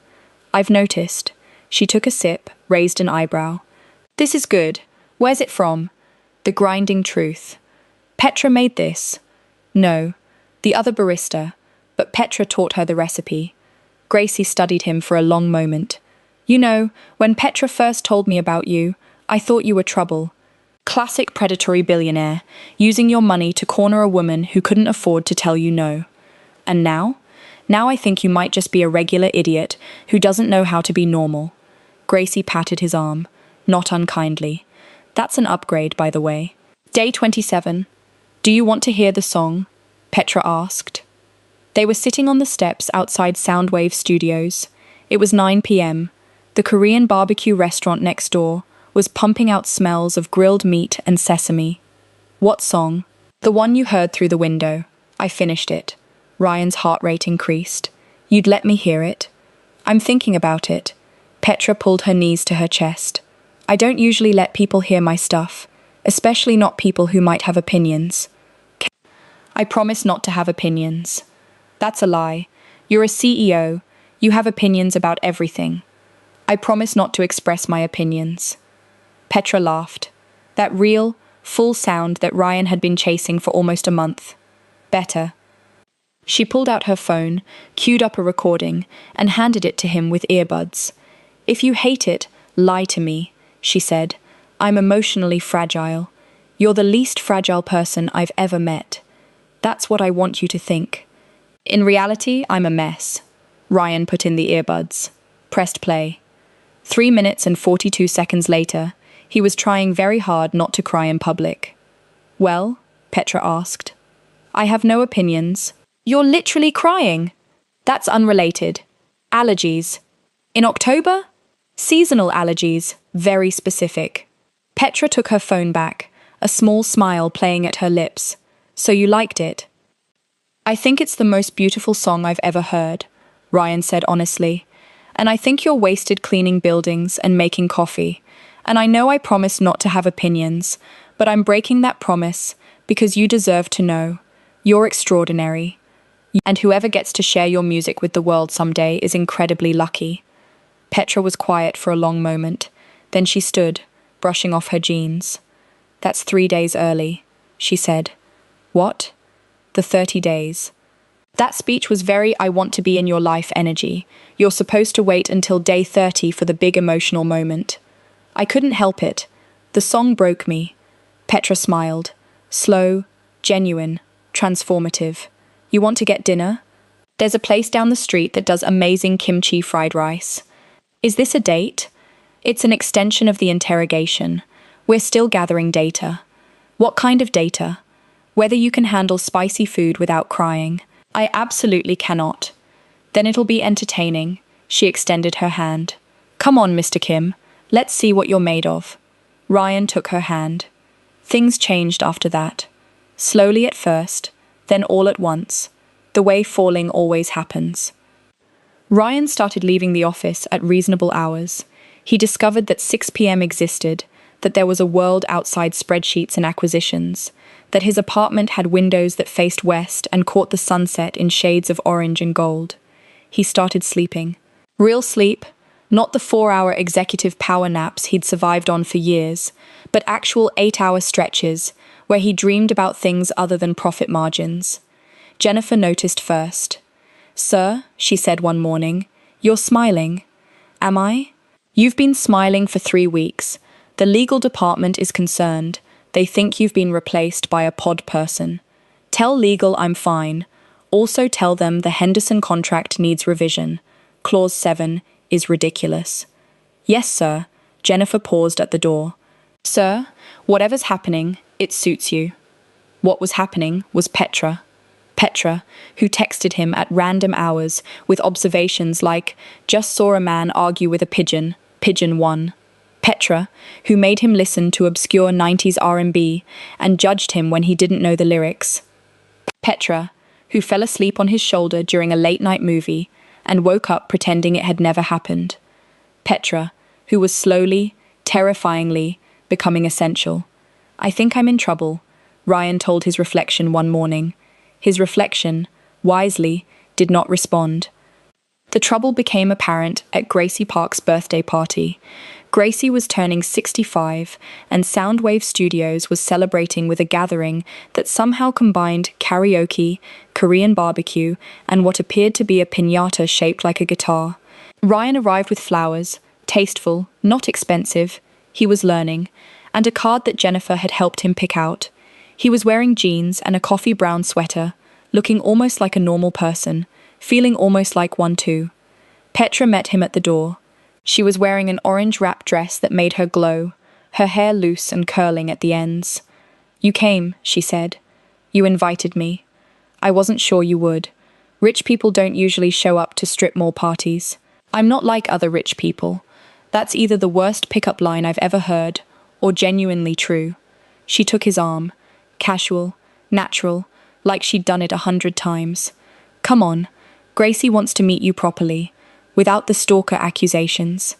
I've noticed. She took a sip, raised an eyebrow. This is good. Where's it from? The Grinding Truth. Petra made this. No. The other barista. but Petra taught her the recipe. Gracie studied him for a long moment. You know, when Petra first told me about you, I thought you were trouble. Classic predatory billionaire, using your money to corner a woman who couldn't afford to tell you no. And now? Now I think you might just be a regular idiot who doesn't know how to be normal. Gracie patted his arm, not unkindly. That's an upgrade, by the way. Day 27. Do you want to hear the song? Petra asked. They were sitting on the steps outside Soundwave Studios. It was 9 p.m. The Korean barbecue restaurant next door was pumping out smells of grilled meat and sesame. What song? The one you heard through the window. I finished it. Ryan's heart rate increased. You'd let me hear it? I'm thinking about it. Petra pulled her knees to her chest. I don't usually let people hear my stuff, especially not people who might have opinions. I promise not to have opinions. That's a lie. You're a CEO. You have opinions about everything. I promise not to express my opinions. Petra laughed. That real, full sound that Ryan had been chasing for almost a month. Better. She pulled out her phone, queued up a recording, and handed it to him with earbuds. If you hate it, lie to me, she said. I'm emotionally fragile. You're the least fragile person I've ever met. That's what I want you to think. In reality, I'm a mess. Ryan put in the earbuds. Pressed play. 3 minutes and 42 seconds later, he was trying very hard not to cry in public. Well? Petra asked. I have no opinions. You're literally crying. That's unrelated. Allergies. In October? Seasonal allergies. Very specific. Petra took her phone back, a small smile playing at her lips. So you liked it? I think it's the most beautiful song I've ever heard, Ryan said honestly. And I think you're wasted cleaning buildings and making coffee. And I know I promised not to have opinions, but I'm breaking that promise because you deserve to know. You're extraordinary. And whoever gets to share your music with the world someday is incredibly lucky. Petra was quiet for a long moment. Then she stood, brushing off her jeans. That's 3 days early, she said. What? The 30 days. That speech was very I want to be in your life energy. You're supposed to wait until day 30 for the big emotional moment. I couldn't help it. The song broke me. Petra smiled. Slow, genuine, transformative. You want to get dinner? There's a place down the street that does amazing kimchi fried rice. Is this a date? It's an extension of the interrogation. We're still gathering data. What kind of data? Whether you can handle spicy food without crying. I absolutely cannot. Then it'll be entertaining. She extended her hand. Come on, Mr. Kim. Let's see what you're made of. Ryan took her hand. Things changed after that. Slowly at first, then all at once. The way falling always happens. Ryan started leaving the office at reasonable hours. He discovered that 6 p.m. existed, that there was a world outside spreadsheets and acquisitions, that his apartment had windows that faced west and caught the sunset in shades of orange and gold. He started sleeping. Real sleep, not the 4-hour executive power naps he'd survived on for years, but actual 8-hour stretches where he dreamed about things other than profit margins. Jennifer noticed first. Sir, she said one morning, you're smiling. Am I? You've been smiling for 3 weeks. The legal department is concerned. They think you've been replaced by a pod person. Tell legal I'm fine. Also tell them the Henderson contract needs revision. Clause 7 is ridiculous. Yes, sir. Jennifer paused at the door. Sir, whatever's happening, it suits you. What was happening was Petra. Petra, who texted him at random hours with observations like, just saw a man argue with a pigeon, pigeon won. Petra, who made him listen to obscure 90s R&B and judged him when he didn't know the lyrics. Petra, who fell asleep on his shoulder during a late-night movie and woke up pretending it had never happened. Petra, who was slowly, terrifyingly, becoming essential. I think I'm in trouble, Ryan told his reflection one morning. His reflection, wisely, did not respond. The trouble became apparent at Gracie Park's birthday party. Gracie was turning 65, and Soundwave Studios was celebrating with a gathering that somehow combined karaoke, Korean barbecue, and what appeared to be a piñata shaped like a guitar. Ryan arrived with flowers, tasteful, not expensive, he was learning, and a card that Jennifer had helped him pick out. He was wearing jeans and a coffee brown sweater, looking almost like a normal person, feeling almost like one too. Petra met him at the door. She was wearing an orange wrap dress that made her glow, her hair loose and curling at the ends. "You came," she said. "You invited me. I wasn't sure you would. Rich people don't usually show up to strip mall parties. I'm not like other rich people." That's either the worst pickup line I've ever heard, or genuinely true. She took his arm. Casual, natural, like she'd done it 100 times. "Come on, Gracie wants to meet you properly, without the stalker accusations."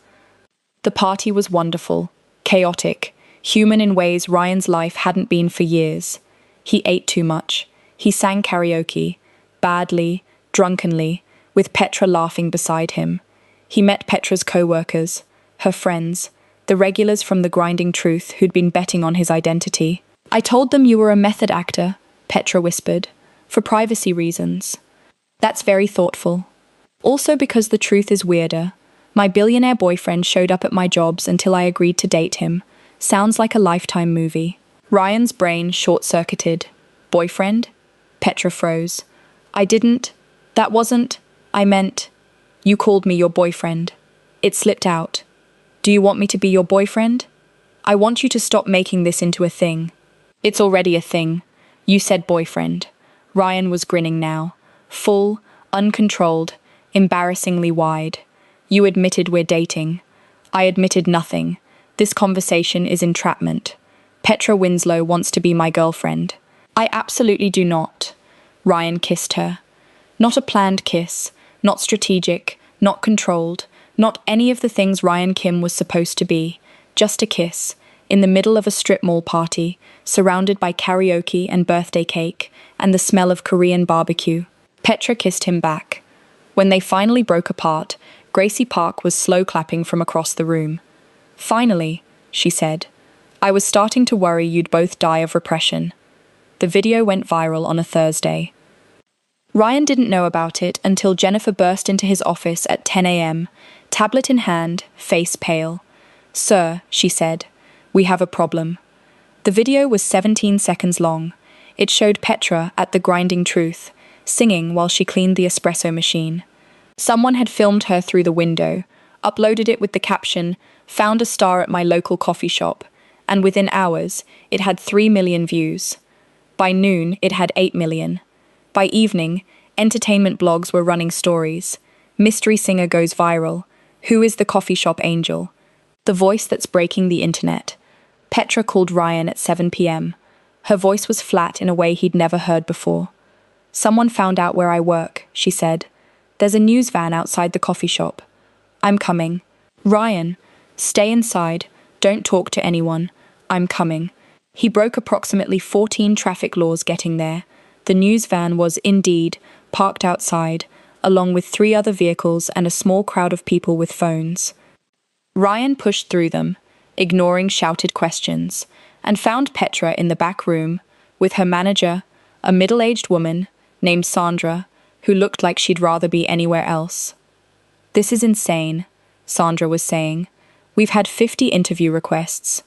The party was wonderful, chaotic, human in ways Ryan's life hadn't been for years. He ate too much. He sang karaoke, badly, drunkenly, with Petra laughing beside him. He met Petra's co-workers, her friends, the regulars from The Grinding Truth who'd been betting on his identity. "I told them you were a method actor," Petra whispered, "for privacy reasons." "That's very thoughtful. Also because the truth is weirder. My billionaire boyfriend showed up at my jobs until I agreed to date him. Sounds like a Lifetime movie." Ryan's brain short-circuited. "Boyfriend?" Petra froze. That wasn't, I meant, you called me your boyfriend. It slipped out. Do you want me to be your boyfriend? I want you to stop making this into a thing. It's already a thing. You said boyfriend. Ryan was grinning now. Full, uncontrolled, embarrassingly wide. You admitted we're dating. I admitted nothing. This conversation is entrapment. Petra Winslow wants to be my girlfriend. I absolutely do not. Ryan kissed her. Not a planned kiss, not strategic, not controlled, not any of the things Ryan Kim was supposed to be. Just a kiss, in the middle of a strip mall party, surrounded by karaoke and birthday cake, and the smell of Korean barbecue. Petra kissed him back. When they finally broke apart, Gracie Park was slow clapping from across the room. "Finally," she said. "I was starting to worry you'd both die of repression." The video went viral on a Thursday. Ryan didn't know about it until Jennifer burst into his office at 10 a.m., tablet in hand, face pale. "Sir," she said, "we have a problem." The video was 17 seconds long. It showed Petra at The Grinding Truth, singing while she cleaned the espresso machine. Someone had filmed her through the window, uploaded it with the caption, "Found a star at my local coffee shop," and within hours, it had 3 million views. By noon, it had 8 million. By evening, entertainment blogs were running stories. Mystery singer goes viral. Who is the coffee shop angel? The voice that's breaking the internet. Petra called Ryan at 7 p.m. Her voice was flat in a way he'd never heard before. "Someone found out where I work," she said. "There's a news van outside the coffee shop. I'm coming." "Ryan, stay inside. Don't talk to anyone. I'm coming." He broke approximately 14 traffic laws getting there. The news van was, indeed, parked outside, along with 3 other vehicles and a small crowd of people with phones. Ryan pushed through them, ignoring shouted questions, and found Petra in the back room, with her manager, a middle-aged woman named Sandra, who looked like she'd rather be anywhere else. "This is insane," Sandra was saying. "We've had 50 interview requests.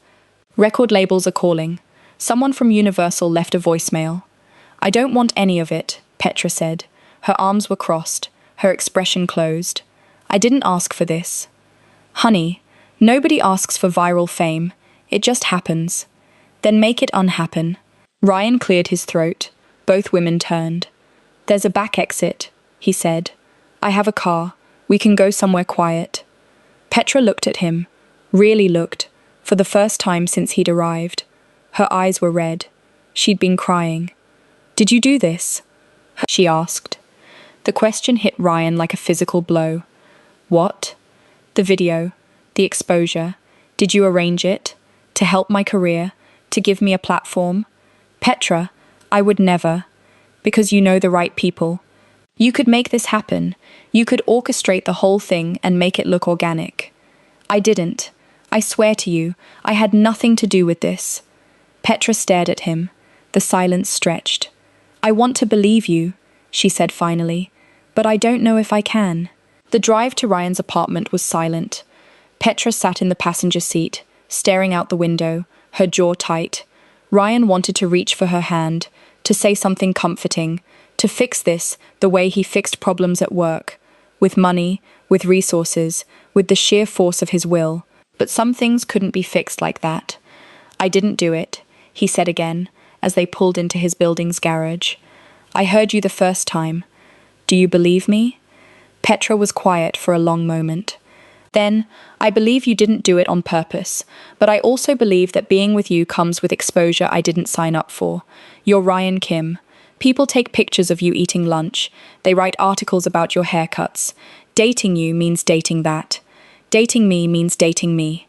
Record labels are calling. Someone from Universal left a voicemail." "I don't want any of it," Petra said. Her arms were crossed, her expression closed. "I didn't ask for this." "Honey, nobody asks for viral fame. It just happens." "Then make it unhappen." Ryan cleared his throat. Both women turned. "There's a back exit," he said. "I have a car. We can go somewhere quiet." Petra looked at him, really looked, for the first time since he'd arrived. Her eyes were red. She'd been crying. "Did you do this?" she asked. The question hit Ryan like a physical blow. "What?" "The video. The exposure. Did you arrange it? To help my career? To give me a platform?" "Petra, I would never. Because you know the right people. You could make this happen. You could orchestrate the whole thing and make it look organic." "I didn't. I swear to you, I had nothing to do with this. Petra stared at him. The silence stretched. I want to believe you, she said finally, but I don't know if I can. The drive to Ryan's apartment was silent. Petra sat in the passenger seat, staring out the window, her jaw tight. Ryan wanted to reach for her hand, to say something comforting, to fix this the way he fixed problems at work, with money, with resources, with the sheer force of his will. But some things couldn't be fixed like that. I didn't do it, he said again, as they pulled into his building's garage. I heard you the first time. Do you believe me? Petra was quiet for a long moment. Then, I believe you didn't do it on purpose, but I also believe that being with you comes with exposure I didn't sign up for. You're Ryan Kim. People take pictures of you eating lunch. They write articles about your haircuts. Dating you means dating that. Dating me means dating me.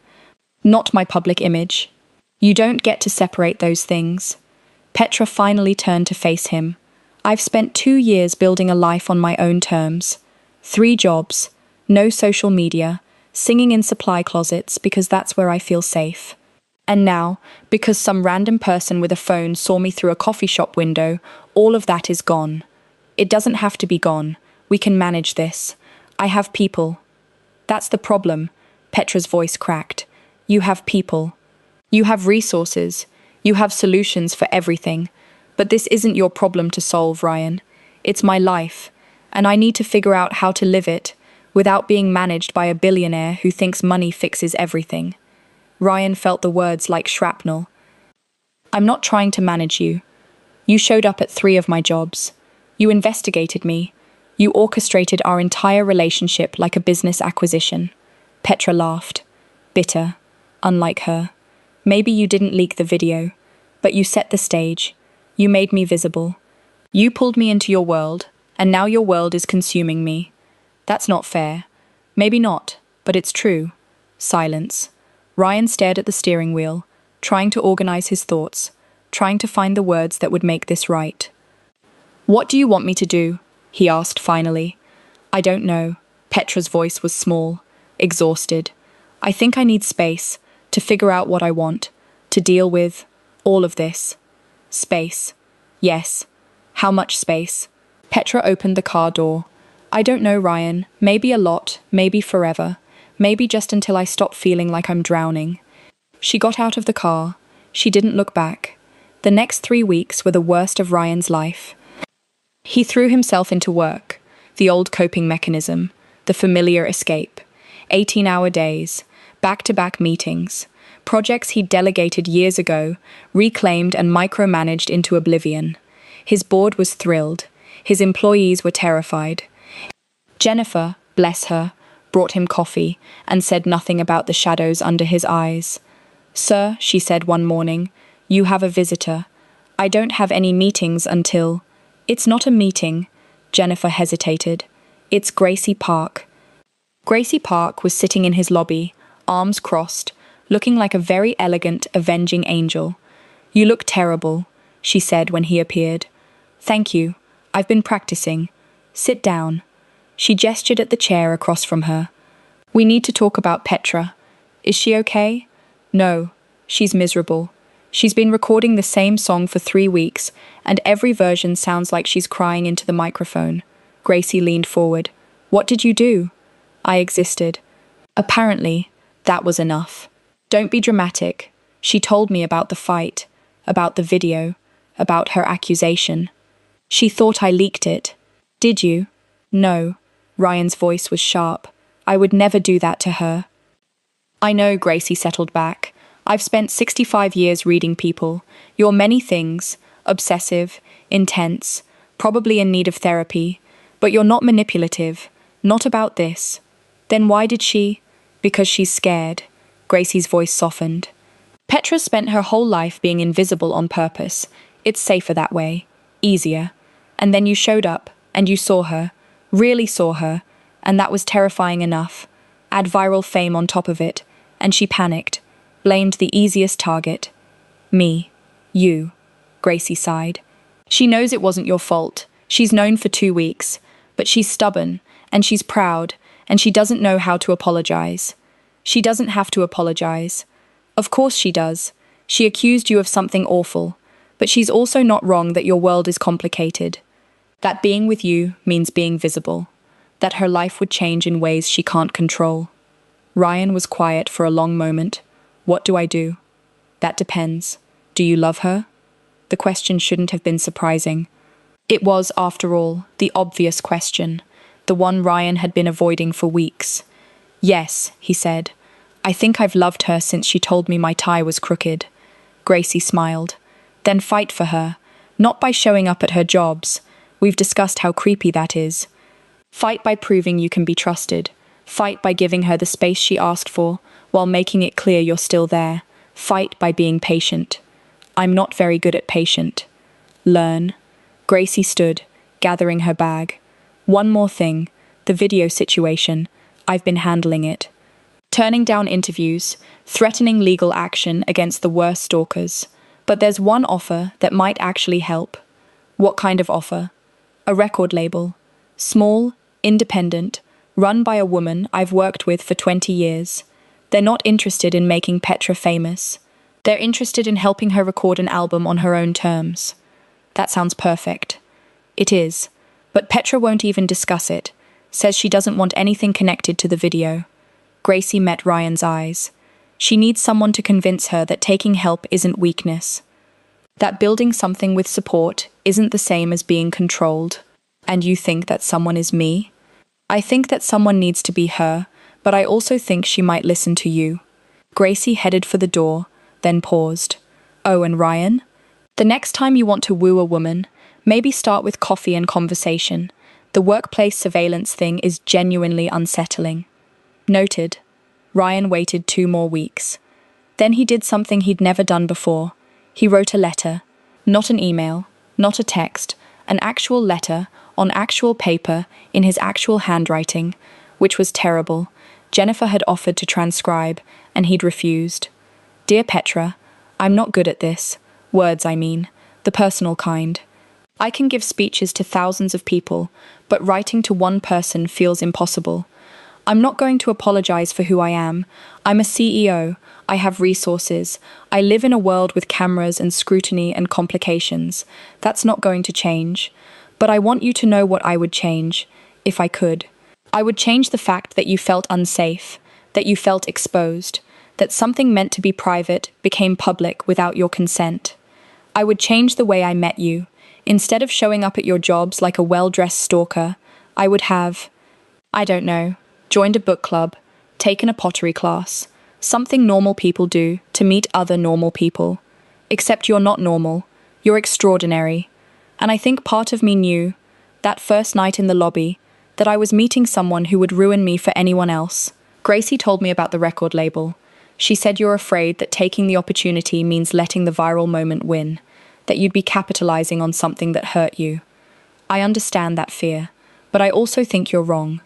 Not my public image. You don't get to separate those things. Petra finally turned to face him. I've spent 2 years building a life on my own terms. 3 jobs, no social media, singing in supply closets because that's where I feel safe. And now, because some random person with a phone saw me through a coffee shop window, all of that is gone. It doesn't have to be gone. We can manage this. I have people. That's the problem, Petra's voice cracked. You have people. You have resources. You have solutions for everything. But this isn't your problem to solve, Ryan. It's my life, and I need to figure out how to live it without being managed by a billionaire who thinks money fixes everything. Ryan felt the words like shrapnel. I'm not trying to manage you. You showed up at 3 of my jobs. You investigated me. You orchestrated our entire relationship like a business acquisition. Petra laughed. Bitter. Unlike her. Maybe you didn't leak the video, but you set the stage. You made me visible. You pulled me into your world, and now your world is consuming me. That's not fair. Maybe not, but it's true. Silence. Ryan stared at the steering wheel, trying to organize his thoughts, trying to find the words that would make this right. What do you want me to do? He asked finally. I don't know. Petra's voice was small, exhausted. I think I need space to figure out what I want, to deal with all of this. Space. Yes. How much space? Petra opened the car door. I don't know, Ryan. Maybe a lot, maybe forever. Maybe just until I stop feeling like I'm drowning. She got out of the car. She didn't look back. The next 3 weeks were the worst of Ryan's life. He threw himself into work, the old coping mechanism, the familiar escape. 18-hour days, back-to-back meetings, projects he'd delegated years ago, reclaimed and micromanaged into oblivion. His board was thrilled. His employees were terrified. Jennifer, bless her, brought him coffee and said nothing about the shadows under his eyes. Sir, she said one morning, you have a visitor. I don't have any meetings until... It's not a meeting, Jennifer hesitated. It's Gracie Park. Gracie Park was sitting in his lobby, arms crossed, looking like a very elegant, avenging angel. You look terrible, she said when he appeared. Thank you. I've been practicing. Sit down. She gestured at the chair across from her. We need to talk about Petra. Is she okay? No, she's miserable. She's been recording the same song for 3 weeks, and every version sounds like she's crying into the microphone. Gracie leaned forward. What did you do? I existed. Apparently, that was enough. Don't be dramatic. She told me about the fight, about the video, about her accusation. She thought I leaked it. Did you? No. Ryan's voice was sharp. I would never do that to her. I know, Gracie settled back. I've spent 65 years reading people. You're many things. Obsessive, intense, probably in need of therapy. But you're not manipulative. Not about this. Then why did she? Because she's scared. Gracie's voice softened. Petra spent her whole life being invisible on purpose. It's safer that way. Easier. And then you showed up, and you saw her. Really saw her. And that was terrifying enough. Add viral fame on top of it. And she panicked. Blamed the easiest target. Me. You. Gracie sighed. She knows it wasn't your fault. She's known for 2 weeks. But she's stubborn, and she's proud, and she doesn't know how to apologize. She doesn't have to apologize. Of course she does. She accused you of something awful, but she's also not wrong that your world is complicated. That being with you means being visible. That her life would change in ways she can't control. Ryan was quiet for a long moment. What do I do? That depends. Do you love her? The question shouldn't have been surprising. It was, after all, the obvious question, the one Ryan had been avoiding for weeks. Yes, he said. I think I've loved her since she told me my tie was crooked. Gracie smiled. Then fight for her, not by showing up at her jobs. We've discussed how creepy that is. Fight by proving you can be trusted. Fight by giving her the space she asked for, while making it clear you're still there. Fight by being patient. I'm not very good at patient. Learn. Gracie stood, gathering her bag. One more thing. The video situation. I've been handling it. Turning down interviews, threatening legal action against the worst stalkers. But there's one offer that might actually help. What kind of offer? A record label. Small, independent, run by a woman I've worked with for 20 years. They're not interested in making Petra famous. They're interested in helping her record an album on her own terms. That sounds perfect. It is. But Petra won't even discuss it. Says she doesn't want anything connected to the video. Gracie met Ryan's eyes. She needs someone to convince her that taking help isn't weakness. That building something with support isn't the same as being controlled. And you think that someone is me? I think that someone needs to be her, but I also think she might listen to you. Gracie headed for the door, then paused. Oh, and Ryan? The next time you want to woo a woman, maybe start with coffee and conversation. The workplace surveillance thing is genuinely unsettling. Noted. Ryan waited 2 more weeks. Then he did something he'd never done before. He wrote a letter. Not an email, not a text, an actual letter, on actual paper, in his actual handwriting, which was terrible. Jennifer had offered to transcribe, and he'd refused. Dear Petra, I'm not good at this. Words, I mean. The personal kind. I can give speeches to thousands of people, but writing to one person feels impossible. I'm not going to apologize for who I am. I'm a CEO. I have resources. I live in a world with cameras and scrutiny and complications. That's not going to change. But I want you to know what I would change, if I could. I would change the fact that you felt unsafe, that you felt exposed, that something meant to be private became public without your consent. I would change the way I met you. Instead of showing up at your jobs like a well-dressed stalker, I would have, I don't know, joined a book club, taken a pottery class, something normal people do to meet other normal people. Except you're not normal. You're extraordinary. And I think part of me knew, that first night in the lobby, that I was meeting someone who would ruin me for anyone else. Gracie told me about the record label. She said you're afraid that taking the opportunity means letting the viral moment win, that you'd be capitalizing on something that hurt you. I understand that fear, but I also think you're wrong.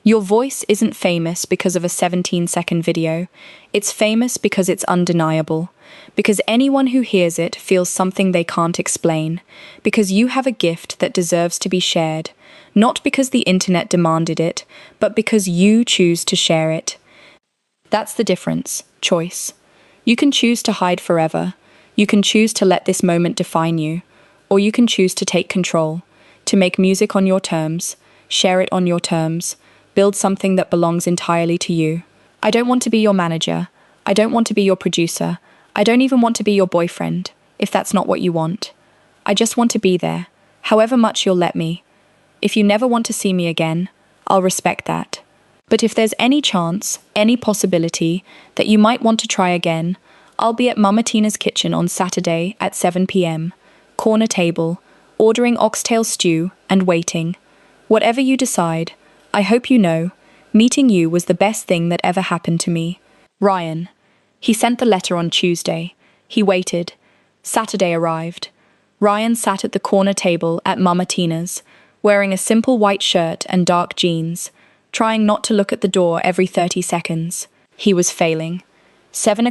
Your voice isn't famous because of a 17-second video. It's famous because it's undeniable. Because anyone who hears it feels something they can't explain. Because you have a gift that deserves to be shared. Not because the internet demanded it, but because you choose to share it. That's the difference. Choice. You can choose to hide forever. You can choose to let this moment define you. Or you can choose to take control. To make music on your terms. Share it on your terms. Build something that belongs entirely to you. I don't want to be your manager. I don't want to be your producer. I don't even want to be your boyfriend, if that's not what you want. I just want to be there, however much you'll let me. If you never want to see me again, I'll respect that. But if there's any chance, any possibility, that you might want to try again, I'll be at Mama Tina's kitchen on Saturday at 7 p.m. Corner table, ordering oxtail stew and waiting. Whatever you decide, I hope you know, meeting you was the best thing that ever happened to me. Ryan. He sent the letter on Tuesday. He waited. Saturday arrived. Ryan sat at the corner table at Mama Tina's, wearing a simple white shirt and dark jeans, trying not to look at the door every 30 seconds. He was failing. 7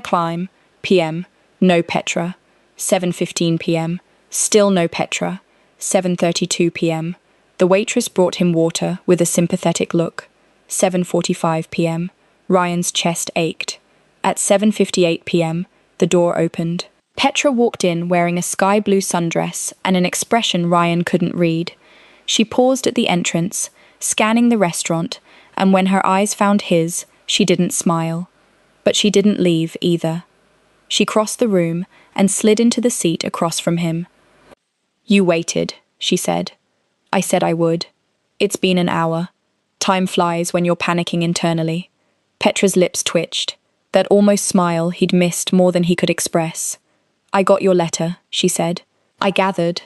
p.m. No Petra. 7:15 p.m. Still no Petra. 7:32 p.m. The waitress brought him water with a sympathetic look. 7:45 p.m. Ryan's chest ached. At 7:58 p.m., the door opened. Petra walked in wearing a sky blue sundress and an expression Ryan couldn't read. She paused at the entrance, scanning the restaurant, and when her eyes found his, she didn't smile. But she didn't leave either. She crossed the room and slid into the seat across from him. "You waited," she said. "I said I would. It's been an hour. Time flies when you're panicking internally." Petra's lips twitched, that almost smile he'd missed more than he could express. "I got your letter," she said. "I gathered.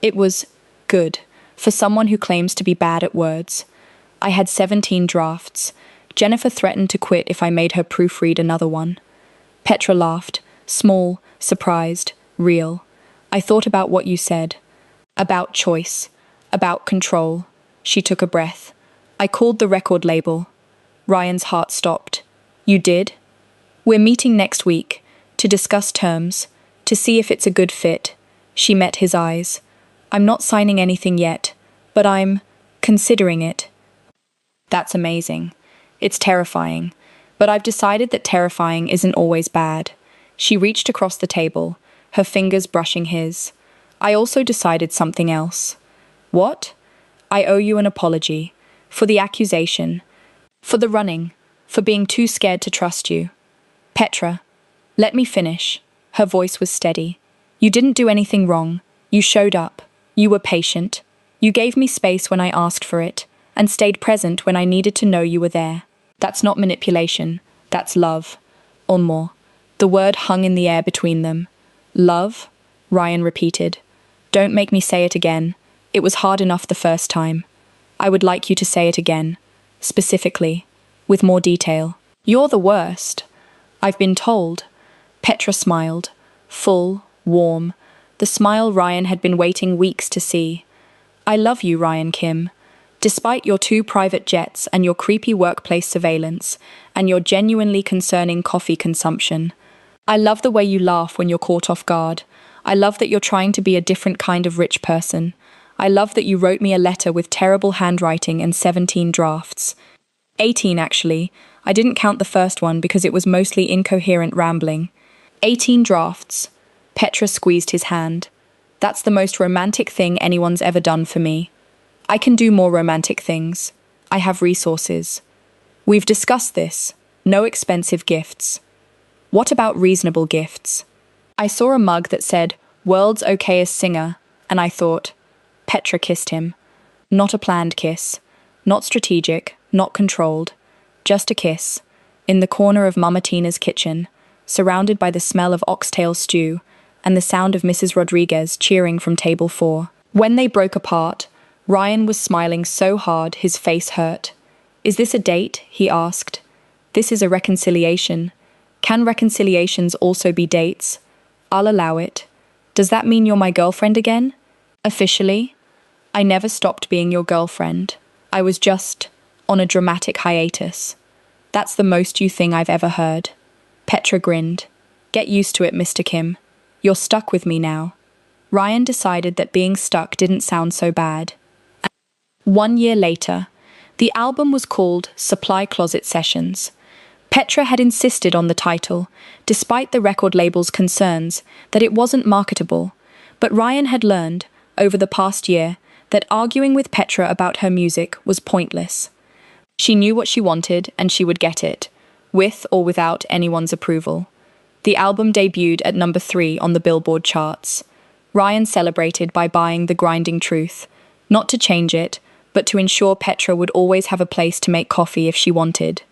It was good, for someone who claims to be bad at words. I had 17 drafts. Jennifer threatened to quit if I made her proofread another one." Petra laughed, small, surprised, real. "I thought about what you said. About choice. About control." She took a breath. "I called the record label." Ryan's heart stopped. "You did?" "We're meeting next week, to discuss terms, to see if it's a good fit." She met his eyes. "I'm not signing anything yet, but I'm considering it." "That's amazing. It's terrifying. But I've decided that terrifying isn't always bad." She reached across the table, her fingers brushing his. "I also decided something else." "What?" "I owe you an apology. For the accusation. For the running. For being too scared to trust you." "Petra, let me finish." Her voice was steady. "You didn't do anything wrong. You showed up. You were patient. You gave me space when I asked for it, and stayed present when I needed to know you were there. That's not manipulation. That's love." Or more. The word hung in the air between them. "Love?" Ryan repeated. "Don't make me say it again. It was hard enough the first time. I would like you to say it again. Specifically. With more detail." "You're the worst." "I've been told." Petra smiled. Full, warm. The smile Ryan had been waiting weeks to see. "I love you, Ryan Kim. Despite your 2 private jets and your creepy workplace surveillance, and your genuinely concerning coffee consumption. I love the way you laugh when you're caught off guard. I love that you're trying to be a different kind of rich person. I love that you wrote me a letter with terrible handwriting and 17 drafts. 18, actually. I didn't count the first one because it was mostly incoherent rambling. 18 drafts." Petra squeezed his hand. "That's the most romantic thing anyone's ever done for me. I can do more romantic things. I have resources. We've discussed this. No expensive gifts. What about reasonable gifts?" I saw a mug that said, "World's okayest singer," and I thought. Petra kissed him. Not a planned kiss. Not strategic, not controlled. Just a kiss. In the corner of Mama Tina's kitchen, surrounded by the smell of oxtail stew and the sound of Mrs. Rodriguez cheering from table 4. When they broke apart, Ryan was smiling so hard his face hurt. "Is this a date?" he asked. "This is a reconciliation. Can reconciliations also be dates?" "I'll allow it. Does that mean you're my girlfriend again?" "Officially?" "I never stopped being your girlfriend. I was just on a dramatic hiatus." "That's the most you thing I've ever heard." Petra grinned. "Get used to it, Mr. Kim. You're stuck with me now." Ryan decided that being stuck didn't sound so bad. 1 year later, the album was called Supply Closet Sessions. Petra had insisted on the title, despite the record label's concerns that it wasn't marketable, but Ryan had learned, over the past year, that arguing with Petra about her music was pointless. She knew what she wanted and she would get it, with or without anyone's approval. The album debuted at number 3 on the Billboard charts. Ryan celebrated by buying The Grinding Truth, not to change it, but to ensure Petra would always have a place to make coffee if she wanted.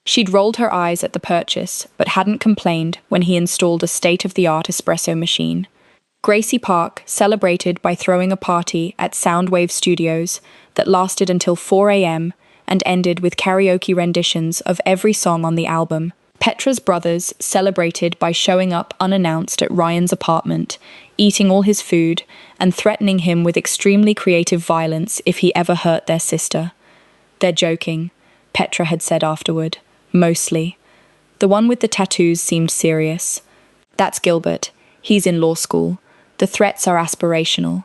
She'd rolled her eyes at the purchase, but hadn't complained when he installed a state-of-the-art espresso machine. Gracie Park celebrated by throwing a party at Soundwave Studios that lasted until 4 a.m. and ended with karaoke renditions of every song on the album. Petra's brothers celebrated by showing up unannounced at Ryan's apartment, eating all his food, and threatening him with extremely creative violence if he ever hurt their sister. "They're joking," Petra had said afterward. "Mostly." The one with the tattoos seemed serious. "That's Gilbert. He's in law school. The threats are aspirational."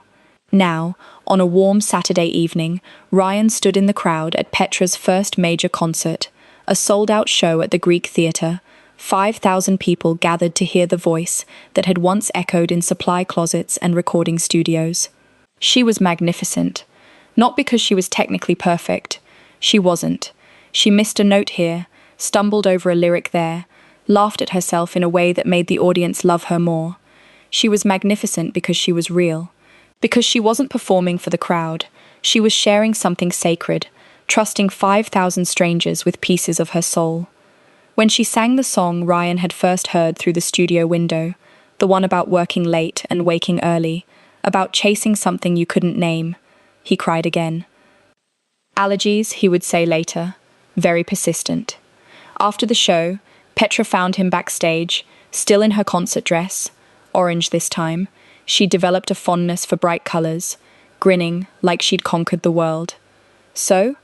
Now, on a warm Saturday evening, Ryan stood in the crowd at Petra's first major concert, a sold-out show at the Greek Theatre. 5,000 people gathered to hear the voice that had once echoed in supply closets and recording studios. She was magnificent. Not because she was technically perfect. She wasn't. She missed a note here, stumbled over a lyric there, laughed at herself in a way that made the audience love her more. She was magnificent because she was real. Because she wasn't performing for the crowd. She was sharing something sacred, trusting 5,000 strangers with pieces of her soul. When she sang the song Ryan had first heard through the studio window, the one about working late and waking early, about chasing something you couldn't name, he cried again. Allergies, he would say later, very persistent. After the show, Petra found him backstage, still in her concert dress, orange this time. She developed a fondness for bright colors, grinning like she'd conquered the world. So?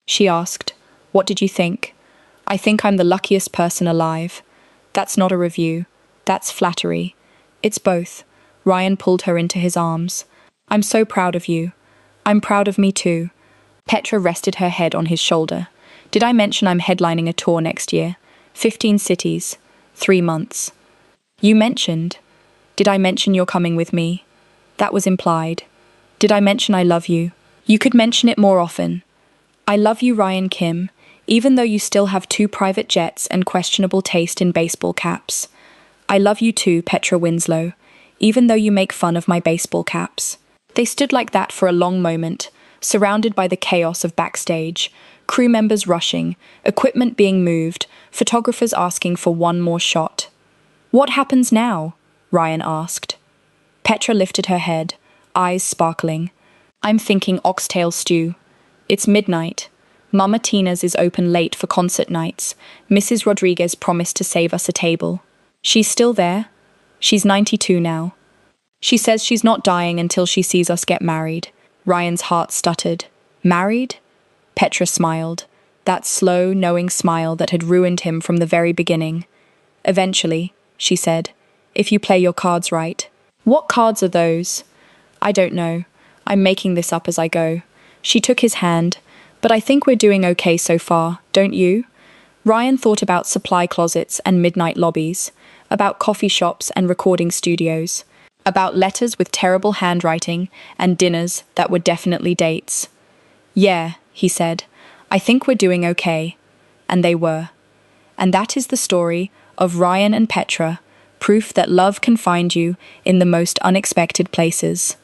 She asked, what did you think? I think I'm the luckiest person alive. That's not a review. That's flattery. It's both. Ryan pulled her into his arms. I'm so proud of you. I'm proud of me too. Petra rested her head on his shoulder. Did I mention I'm headlining a tour next year? 15 cities. 3 months. You mentioned. Did I mention you're coming with me? That was implied. Did I mention I love you? You could mention it more often. I love you, Ryan Kim, even though you still have 2 private jets and questionable taste in baseball caps. I love you too, Petra Winslow, even though you make fun of my baseball caps. They stood like that for a long moment, surrounded by the chaos of backstage, crew members rushing, equipment being moved, photographers asking for one more shot. What happens now? Ryan asked. Petra lifted her head, eyes sparkling. I'm thinking oxtail stew. It's midnight. Mama Tina's is open late for concert nights. Mrs. Rodriguez promised to save us a table. She's still there. She's 92 now. She says she's not dying until she sees us get married. Ryan's heart stuttered. Married? Petra smiled. That slow, knowing smile that had ruined him from the very beginning. Eventually, she said, if you play your cards right. What cards are those? I don't know. I'm making this up as I go. She took his hand, but I think we're doing okay so far, don't you? Ryan thought about supply closets and midnight lobbies, about coffee shops and recording studios, about letters with terrible handwriting and dinners that were definitely dates. Yeah, he said, I think we're doing okay. And they were. And that is the story of Ryan and Petra, proof that love can find you in the most unexpected places.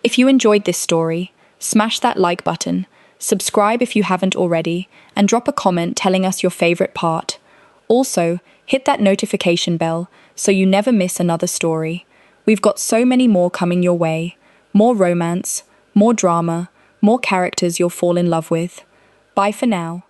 If you enjoyed this story, smash that like button, subscribe if you haven't already, and drop a comment telling us your favorite part. Also, hit that notification bell so you never miss another story. We've got so many more coming your way. More romance, more drama, more characters you'll fall in love with. Bye for now.